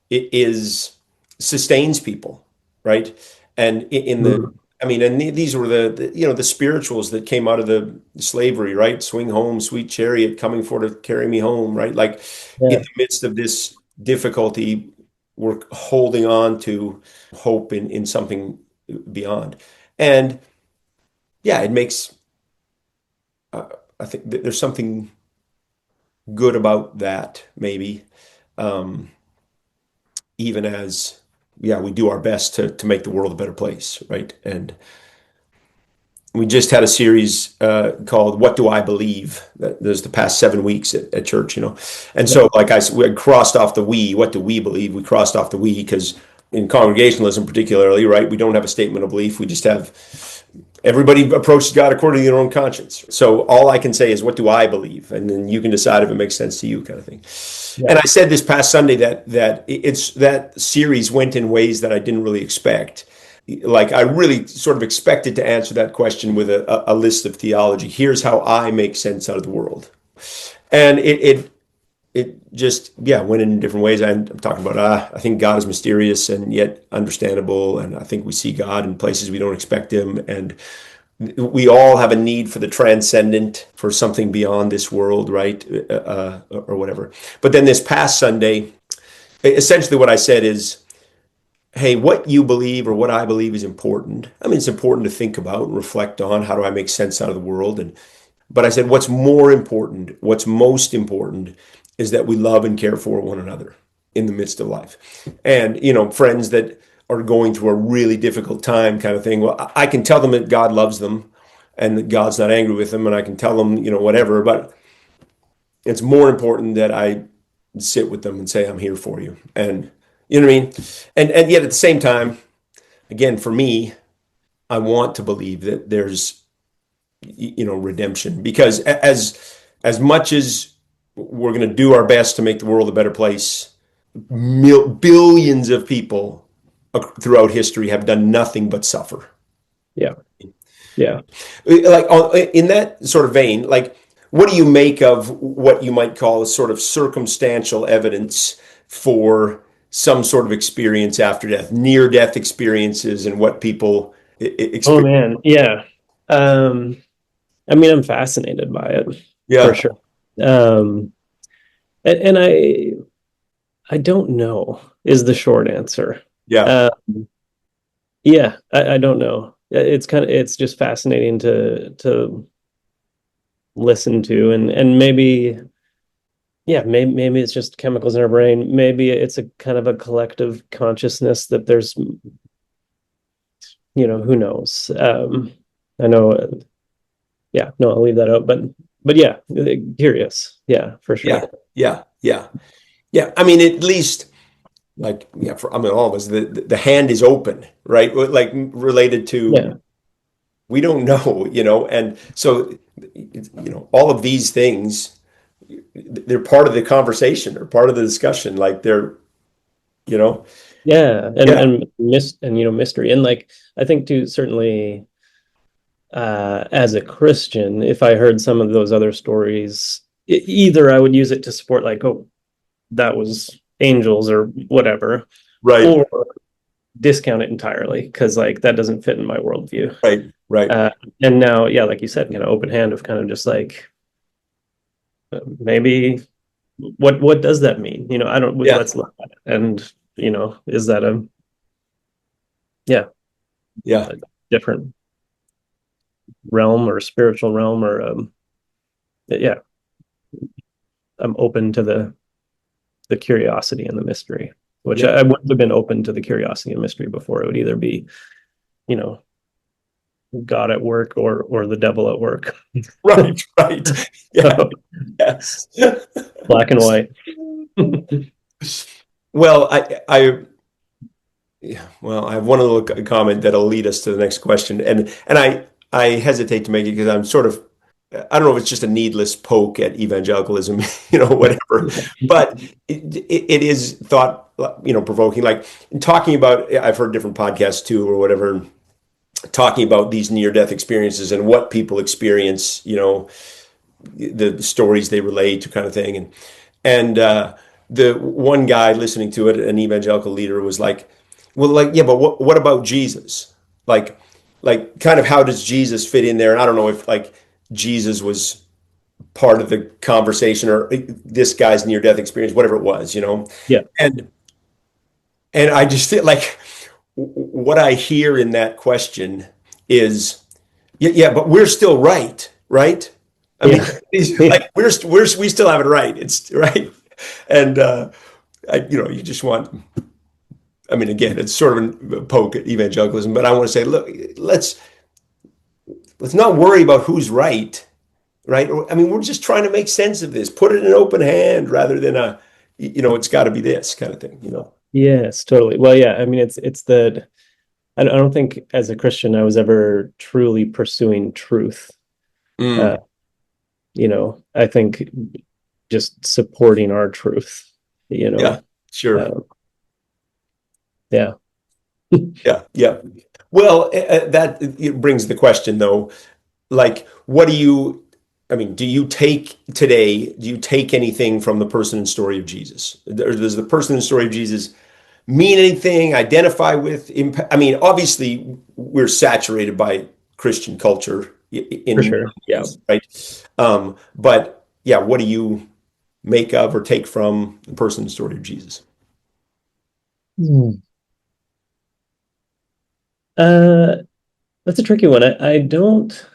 it is sustains people, right? And in the, Mm. I mean, and these were the spirituals that came out of the slavery, right? Swing home, sweet chariot, coming for to carry me home, right? Like in Yeah. the midst of this difficulty, we're holding on to hope in something beyond. And yeah, it makes, uh, I think that there's something good about that, maybe. Um, Even as yeah we do our best to make the world a better place, right? And we just had a series called "What Do I Believe?" That there's the past 7 weeks at church, and Yeah. so like we had crossed off the "we." What do we believe? We crossed off the "we" because in congregationalism particularly, right, we don't have a statement of belief. We just have everybody approaches God according to their own conscience. So all I can say is, what do I believe? And then you can decide if it makes sense to you, kind of thing. Yeah. And I said this past Sunday that series went in ways that I didn't really expect. Like I really sort of expected to answer that question with a list of theology. Here's how I make sense out of the world. And it just yeah went in different ways. I'm talking about I think God is mysterious and yet understandable, and I think we see God in places we don't expect him, and we all have a need for the transcendent, for something beyond this world, right? Or whatever. But then this past Sunday, essentially what I said is, hey, what you believe or what I believe is important. I mean, it's important to think about and reflect on how do I make sense out of the world. But I said, what's more important, what's most important is that we love and care for one another in the midst of life. And, friends that are going through a really difficult time kind of thing. Well, I can tell them that God loves them and that God's not angry with them. And I can tell them, whatever, but it's more important that I sit with them and say, I'm here for you. And you know what I mean? And yet at the same time, again, for me, I want to believe that there's redemption, because as much as we're going to do our best to make the world a better place, billions of people throughout history have done nothing but suffer. Yeah. Yeah. Like in that sort of vein, like what do you make of what you might call a sort of circumstantial evidence for some sort of experience after death, near death experiences, and what people Oh experience? man. Yeah. Um, I mean, I'm fascinated by it for Yeah, sure. Um, and I don't know is the short answer. yeah, Uh, yeah, I don't know. It's just fascinating to listen to, and maybe yeah, maybe it's just chemicals in our brain. Maybe it's a kind of a collective consciousness that there's, who knows. I know, yeah, no, I'll leave that out, but yeah, curious. Yeah, for sure. yeah, yeah, yeah, yeah. I mean, at least like yeah, I mean, all of us, the hand is open, right? Like related to Yeah. we don't know, and so all of these things, they're part of the conversation or part of the discussion. Like they're, you know, Yeah, yeah, mystery, and like I think too, certainly as a Christian, if I heard some of those other stories, either I would use it to support like, oh, that was angels or whatever, right, or discount it entirely because like that doesn't fit in my worldview. right, right, Uh, and now, yeah, like you said, open hand of kind of just like maybe what does that mean? I don't. yeah, Let's look at it, and is that a yeah yeah, a different realm or spiritual realm or yeah, I'm open to the curiosity and the mystery, which yeah, I wouldn't have been open to the curiosity and mystery before. It would either be, you know, God at work or the devil at work. Right, right. Yeah, So, yes. black and white. Well, yeah, well, I have one little comment that'll lead us to the next question, and I hesitate to make it because I'm sort of, I don't know if it's just a needless poke at evangelicalism, whatever, but it is thought, provoking. Like talking about, I've heard different podcasts too, or whatever, talking about these near-death experiences and what people experience, the stories they relate to, kind of thing, and the one guy listening to it, an evangelical leader, was like, well, like, yeah, but what about Jesus? Like, kind of how does Jesus fit in there? And I don't know if like Jesus was part of the conversation or this guy's near death experience, whatever it was, Yeah. And I just feel like what I hear in that question is, yeah, but we're still right, right? I mean, Yeah. like we still have it right. It's right, and you just want. I mean, again, it's sort of a poke at evangelicalism, but I want to say, look, let's not worry about who's right, right? I mean, we're just trying to make sense of this. Put it in an open hand rather than it's got to be this kind of thing. Yes, totally. Well, yeah, I mean, it's the I don't think as a Christian I was ever truly pursuing truth. Uh, Mm, I think just supporting our truth, you yeah, know. sure. Uh, yeah. Yeah, yeah. Well, that it brings the question though, like, what do you? I mean, do you take anything from the person and story of Jesus? Does the person and story of Jesus mean anything? Identify with? I mean, obviously, we're saturated by Christian culture For in sure. Yeah. right? But yeah, what do you make of or take from the person and story of Jesus? Hmm. Uh, that's a tricky one. I don't.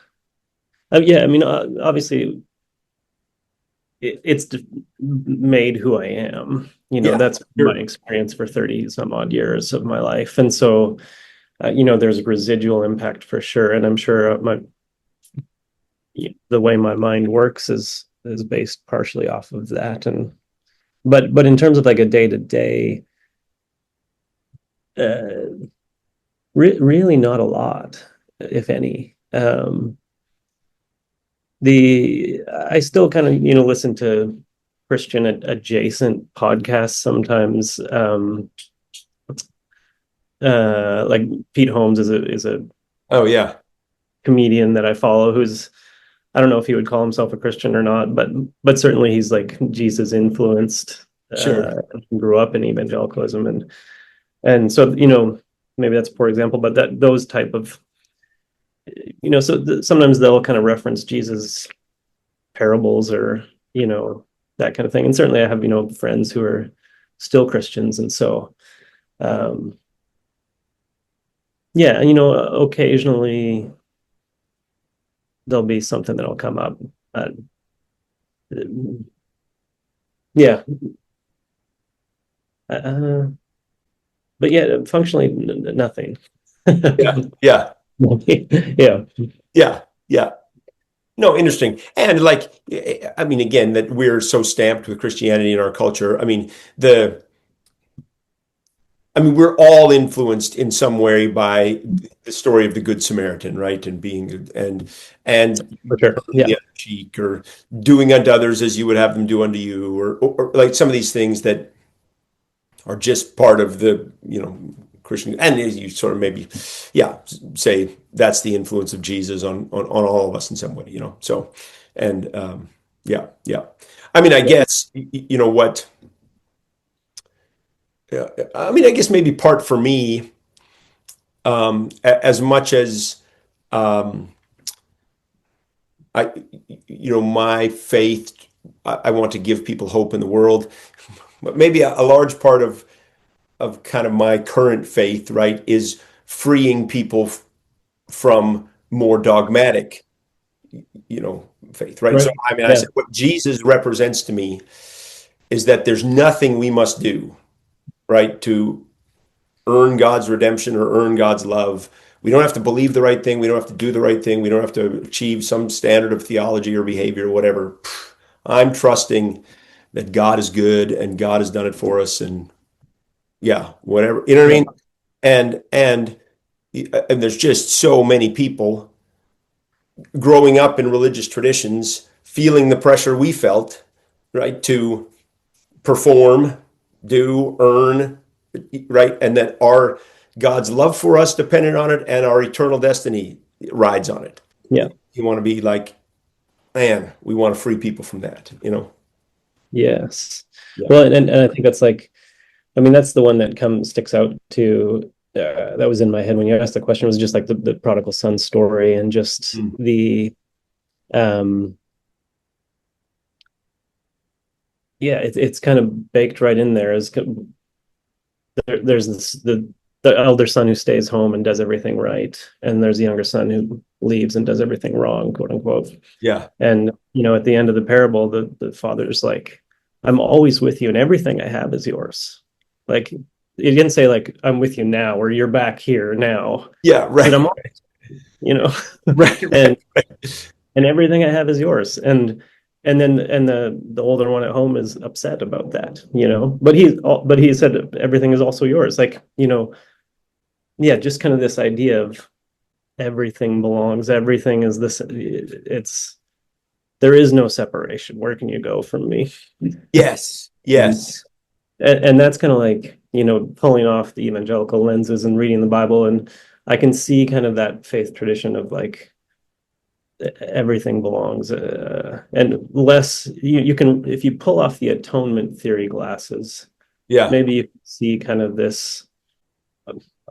Yeah, I mean, obviously, it's made who I am. Yeah, That's my sure, experience for 30 some odd years of my life, and so there's residual impact for sure. And I'm sure the way my mind works is based partially off of that. And but in terms of like a day to day, really not a lot, if any. The I still kind of listen to Christian adjacent podcasts sometimes. Like Pete Holmes is a oh yeah, comedian that I follow who's, I don't know if he would call himself a Christian or not, but certainly he's like Jesus influenced. sure. Grew up in evangelicalism, and so maybe that's a poor example, but that those type of sometimes they'll kind of reference Jesus parables or that kind of thing. And certainly I have friends who are still Christians, and so um, yeah, occasionally there'll be something that'll come up. Uh, yeah, uh, but yeah, functionally nothing. Yeah, yeah, Yeah, yeah, yeah. No, interesting. And like, I mean, again, that we're so stamped with Christianity in our culture. The, we're all influenced in some way by the story of the Good Samaritan, right? And being good and for sure. turning Yeah, the other cheek or doing unto others as you would have them do unto you, or like some of these things that are just part of the, Christian. And you sort of maybe, yeah, say that's the influence of Jesus on all of us in some way, So, and yeah, yeah. I yeah, guess, what, I guess maybe part for me, as much as um, I, my faith, I want to give people hope in the world, but maybe a large part of kind of my current faith, right, is freeing people from more dogmatic, faith, right? So, right. I Yeah, said, what Jesus represents to me is that there's nothing we must do, right, to earn God's redemption or earn God's love. We don't have to believe the right thing. We don't have to do the right thing. We don't have to achieve some standard of theology or behavior or whatever. I'm trusting that God is good and God has done it for us. And yeah, whatever, you know what I Yeah. mean? And there's just so many people growing up in religious traditions feeling the pressure we felt, right, to perform, do, earn, right, and that our God's love for us depended on it, and our eternal destiny rides on it. Yeah. You want to be like, man, we want to free people from that, you know? Yes. Yeah. Well, and I think that's like, I mean, that's the one that comes sticks out to that was in my head when you asked the question, was just like the prodigal son story, and just Mm. the um yeah, it's kind of baked right in there as there's the elder son who stays home and does everything right, and there's the younger son who leaves and does everything wrong, quote unquote. Yeah. And at the end of the parable, the father's like, I'm always with you and everything I have is yours. Like, he didn't say like, I'm with you now or you're back here now. Yeah. He said, Right. I'm you know Right. and Right. everything I have is yours. And then the older one at home is upset about that, but he said everything is also yours. Like, yeah, just kind of this idea of everything belongs, everything is this, it's there is no separation. Where can you go from me? Yes. And Yes. that's kind of like, pulling off the evangelical lenses and reading the Bible. And I can see kind of that faith tradition of like everything belongs, and less you can, if you pull off the atonement theory glasses, Yeah. maybe you can see kind of this,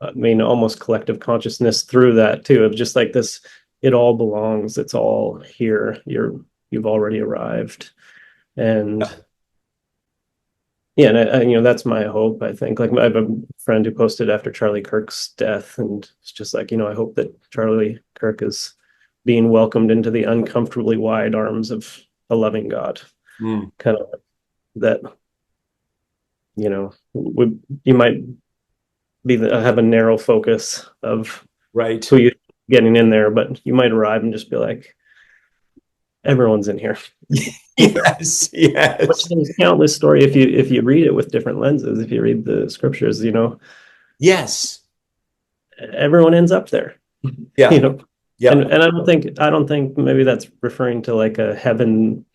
I mean, almost collective consciousness through that too, of just like this, it all belongs, it's all here, you've already arrived. And yeah, and that's my hope. I think, like, I have a friend who posted after Charlie Kirk's death, and it's just like, I hope that Charlie Kirk is being welcomed into the uncomfortably wide arms of a loving God. Mm. Kind of that, you might have a narrow focus of Right. who you getting in there, but you might arrive and just be like, everyone's in here. Yes. Which Yes. there's countless story, if you read it with different lenses, if you read the scriptures, Yes. everyone ends up there. you Yeah. know Yeah. and I don't think maybe that's referring to like a heaven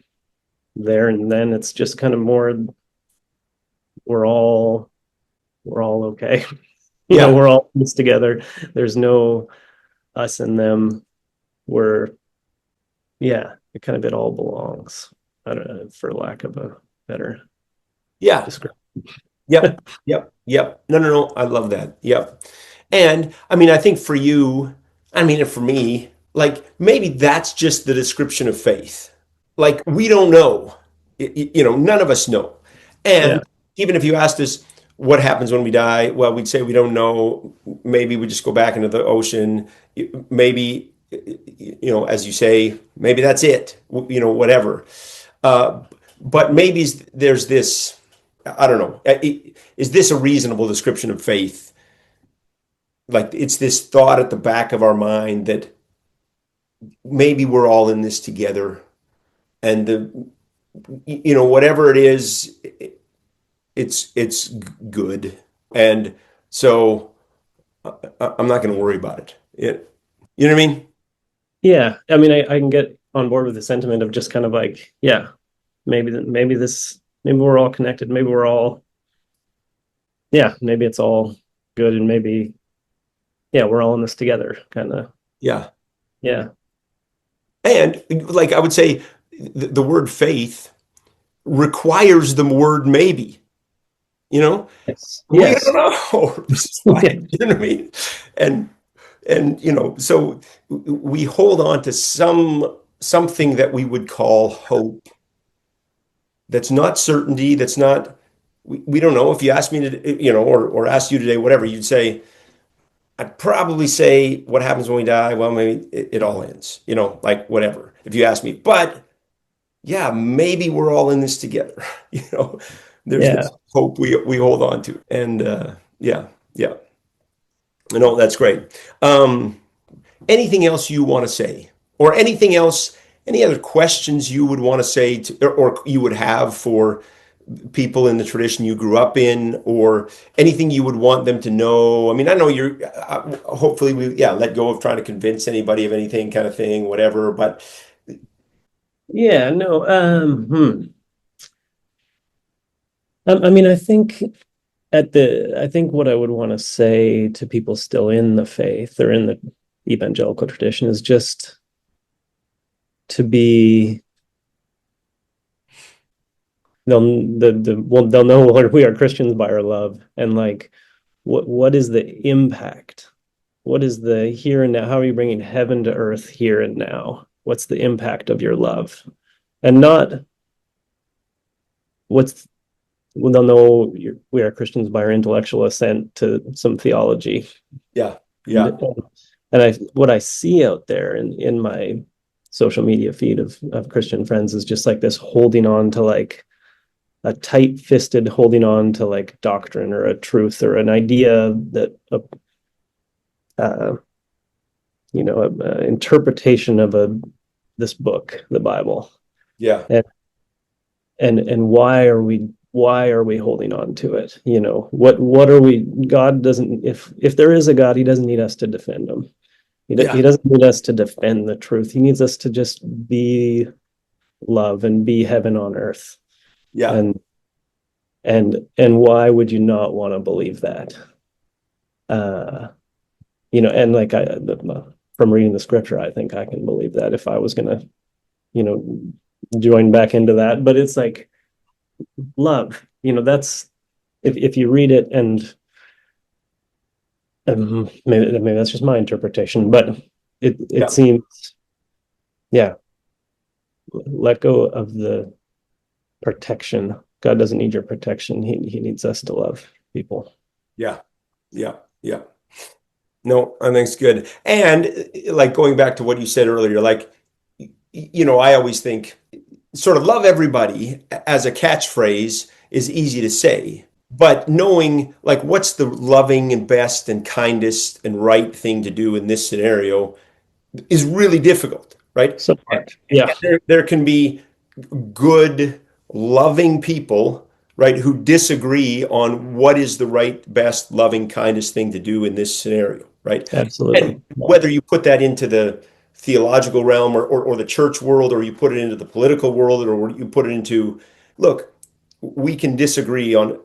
there and then. It's just kind of more, we're all okay. Yeah. We're all in this together. There's no us and them. We're, yeah, it all belongs. I don't know, for lack of a better Yeah. description. Yep. Yep. Yep. No, no, no. I love that. Yep. And I mean, I think for you, I mean, and for me, like maybe that's just the description of faith. Like we don't know, none of us know. Yeah. And even if you asked us what happens when we die, well, we'd say we don't know. Maybe we just go back into the ocean. Maybe, as you say, maybe that's it, whatever. Uh, but maybe there's this, I don't know. Is this a reasonable description of faith? Like it's this thought at the back of our mind that maybe we're all in this together, and whatever it is, it's good, and so I'm not going to worry about it. You know what I mean? Yeah, I mean, I can get on board with the sentiment of just kind of like, yeah, maybe we're all connected, maybe we're all, yeah, maybe it's all good, and maybe, yeah, we're all in this together, kind of. Yeah. Yeah. And like I would say, the word faith requires the word maybe. Yes. We don't Yes. know. This is like, Yeah. you know what I mean? And so we hold on to something that we would call hope. That's not certainty. That's not. We don't know. If you asked me to, or asked you today, whatever, you'd say, I'd probably say, what happens when we die? Well, maybe it all ends. Like whatever. If you ask me, but yeah, maybe we're all in this together. You know, there's Yeah. this hope we hold on to, and yeah, yeah. No, that's great. Um, Anything else you want to say, or anything else, any other questions you would want to say or you would have for people in the tradition you grew up in, or anything you would want them to know? I mean, I know you're, hopefully we, yeah, let go of trying to convince anybody of anything kind of thing, whatever, but Yeah, no. I mean, I think what I would want to say to people still in the faith or in the evangelical tradition is just to be they'll know we are Christians by our love, and like what is the impact? What is the here and now? How are you bringing heaven to earth here and now? What's the impact of your love? And not what's well, they'll know we are Christians by our intellectual assent to some theology. yeah, And, yeah, and I what I see out there in my social media feed of Christian friends is just like this holding on to like a tight-fisted holding on to like doctrine or a truth or an idea that uh, a interpretation of a this book, the Bible, yeah, and and why are we holding on to it? You know, what are we? God doesn't if there is a God, He doesn't need us to defend him. yeah, He doesn't need us to defend the truth. He needs us to just be love and be heaven on earth. yeah, And and why would you not want to believe that? Uh, and like from reading the scripture, I think I can believe that if I was gonna, you know, join back into that. But it's like love, that's if you read it and maybe that's just my interpretation, but it yeah, seems, yeah, let go of the protection. God doesn't need your protection. He needs us to love people. yeah, yeah, yeah. No, I think it's good. And like going back to what you said earlier, like, I always think sort of love everybody as a catchphrase is easy to say, but knowing like what's the loving and best and kindest and right thing to do in this scenario is really difficult, right? So hard. Yeah. There can be good, loving people, right, who disagree on what is the right, best, loving, kindest thing to do in this scenario, right? And Absolutely. Yeah. whether you put that into the theological realm or the church world, or you put it into the political world, or you put it into, look, we can disagree on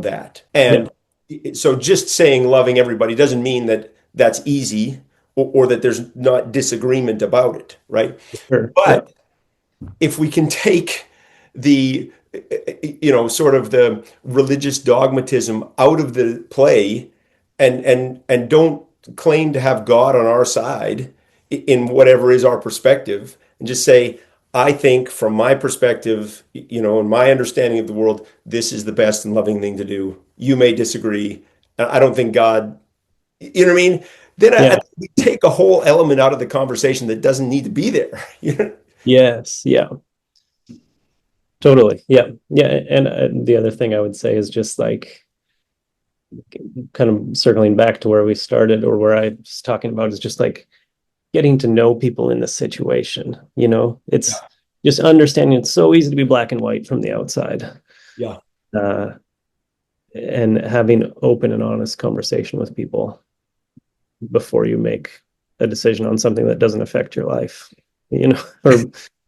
that. Yeah. And so just saying loving everybody doesn't mean that that's easy or that there's not disagreement about it, right? Sure. Yeah. But if we can take the sort of the religious dogmatism out of the play and don't claim to have God on our side in whatever is our perspective, and just say, I think from my perspective, and my understanding of the world, this is the best and loving thing to do. You may disagree. I don't think God, you know what I mean? Then I Yeah. think we take a whole element out of the conversation that doesn't need to be there. You know? Yes. Yeah. Totally. Yeah. Yeah. And the other thing I would say is just like kind of circling back to where we started or where I was talking about is just like getting to know people in the situation. It's just understanding it's so easy to be black and white from the outside. Yeah. Uh, and having open and honest conversation with people before you make a decision on something that doesn't affect your life, or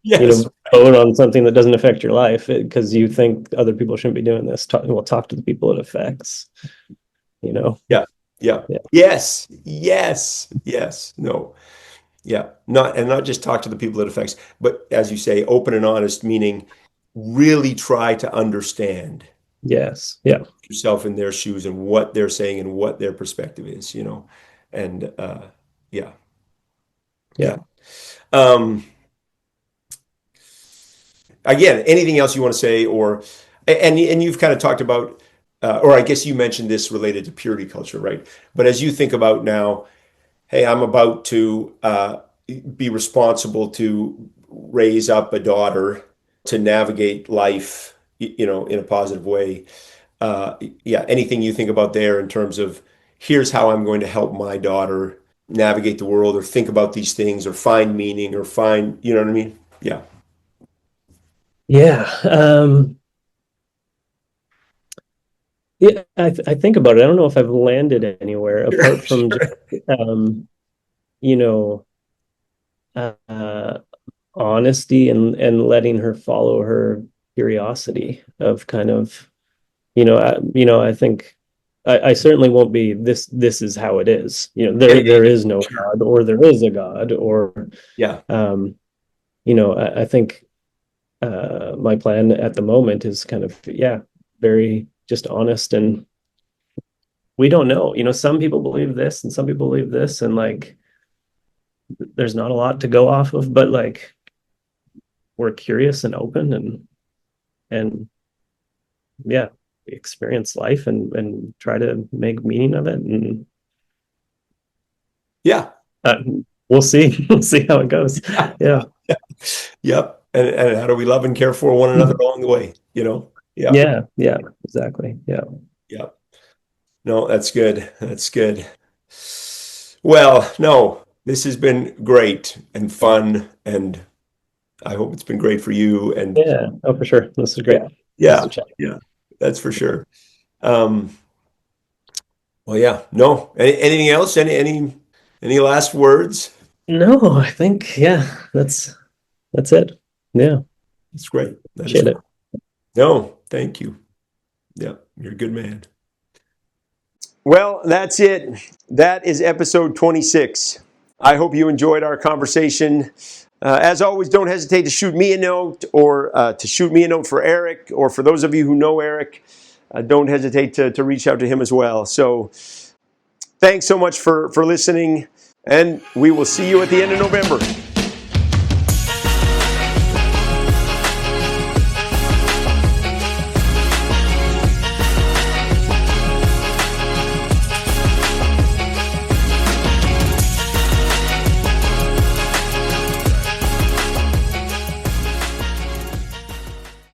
Yes. vote on something that doesn't affect your life because you think other people shouldn't be doing this. Talk to the people it affects. You know, Yeah. Yeah. yeah, Yes. Yes. Yes. No. Yeah. Not just talk to the people it affects, but as you say, open and honest, meaning really try to understand yes, yeah, yourself in their shoes and what they're saying and what their perspective is. And yeah. yeah, Yeah. Um, Again, anything else you want to say, and you've kind of talked about, or I guess you mentioned this related to purity culture, right? But as you think about now, hey, I'm about to be responsible to raise up a daughter to navigate life, in a positive way. Yeah, anything you think about there in terms of here's how I'm going to help my daughter navigate the world or think about these things or find meaning or find, you know what I mean? Yeah. Yeah. Yeah, I think about it. I don't know if I've landed anywhere Sure, apart from just, sure. you know, uh, honesty and letting her follow her curiosity of kind of, I think I certainly won't be this is how it is. Yeah, yeah, There yeah. is no Sure. God or there is a God or, Yeah. um, I think my plan at the moment is kind of, yeah, very just honest and we don't know. Some people believe this and some people believe this, and like there's not a lot to go off of, but like we're curious and open and yeah, experience life and try to make meaning of it. And Yeah. uh, we'll see. We'll see how it goes. Yeah. Yeah. Yep. And how do we love and care for one another along the way? Yeah. Yeah. Yeah. Exactly. Yeah. Yeah. No, that's good. That's good. Well, no, this has been great and fun, and I hope it's been great for you. And Yeah. Oh, for sure. This is great. yeah, Nice to yeah, chat. yeah, that's for sure. Um, well, yeah, no, anything else? Any last words? No, I think, yeah, that's it. Yeah. That's great. That is Appreciate great. it. No, thank you. Yeah, you're a good man. Well, that's it. That is episode 26. I hope you enjoyed our conversation. As always, don't hesitate to shoot me a note or to shoot me a note for Erik, or for those of you who know Erik, don't hesitate to reach out to him as well. So thanks so much for listening, and we will see you at the end of November.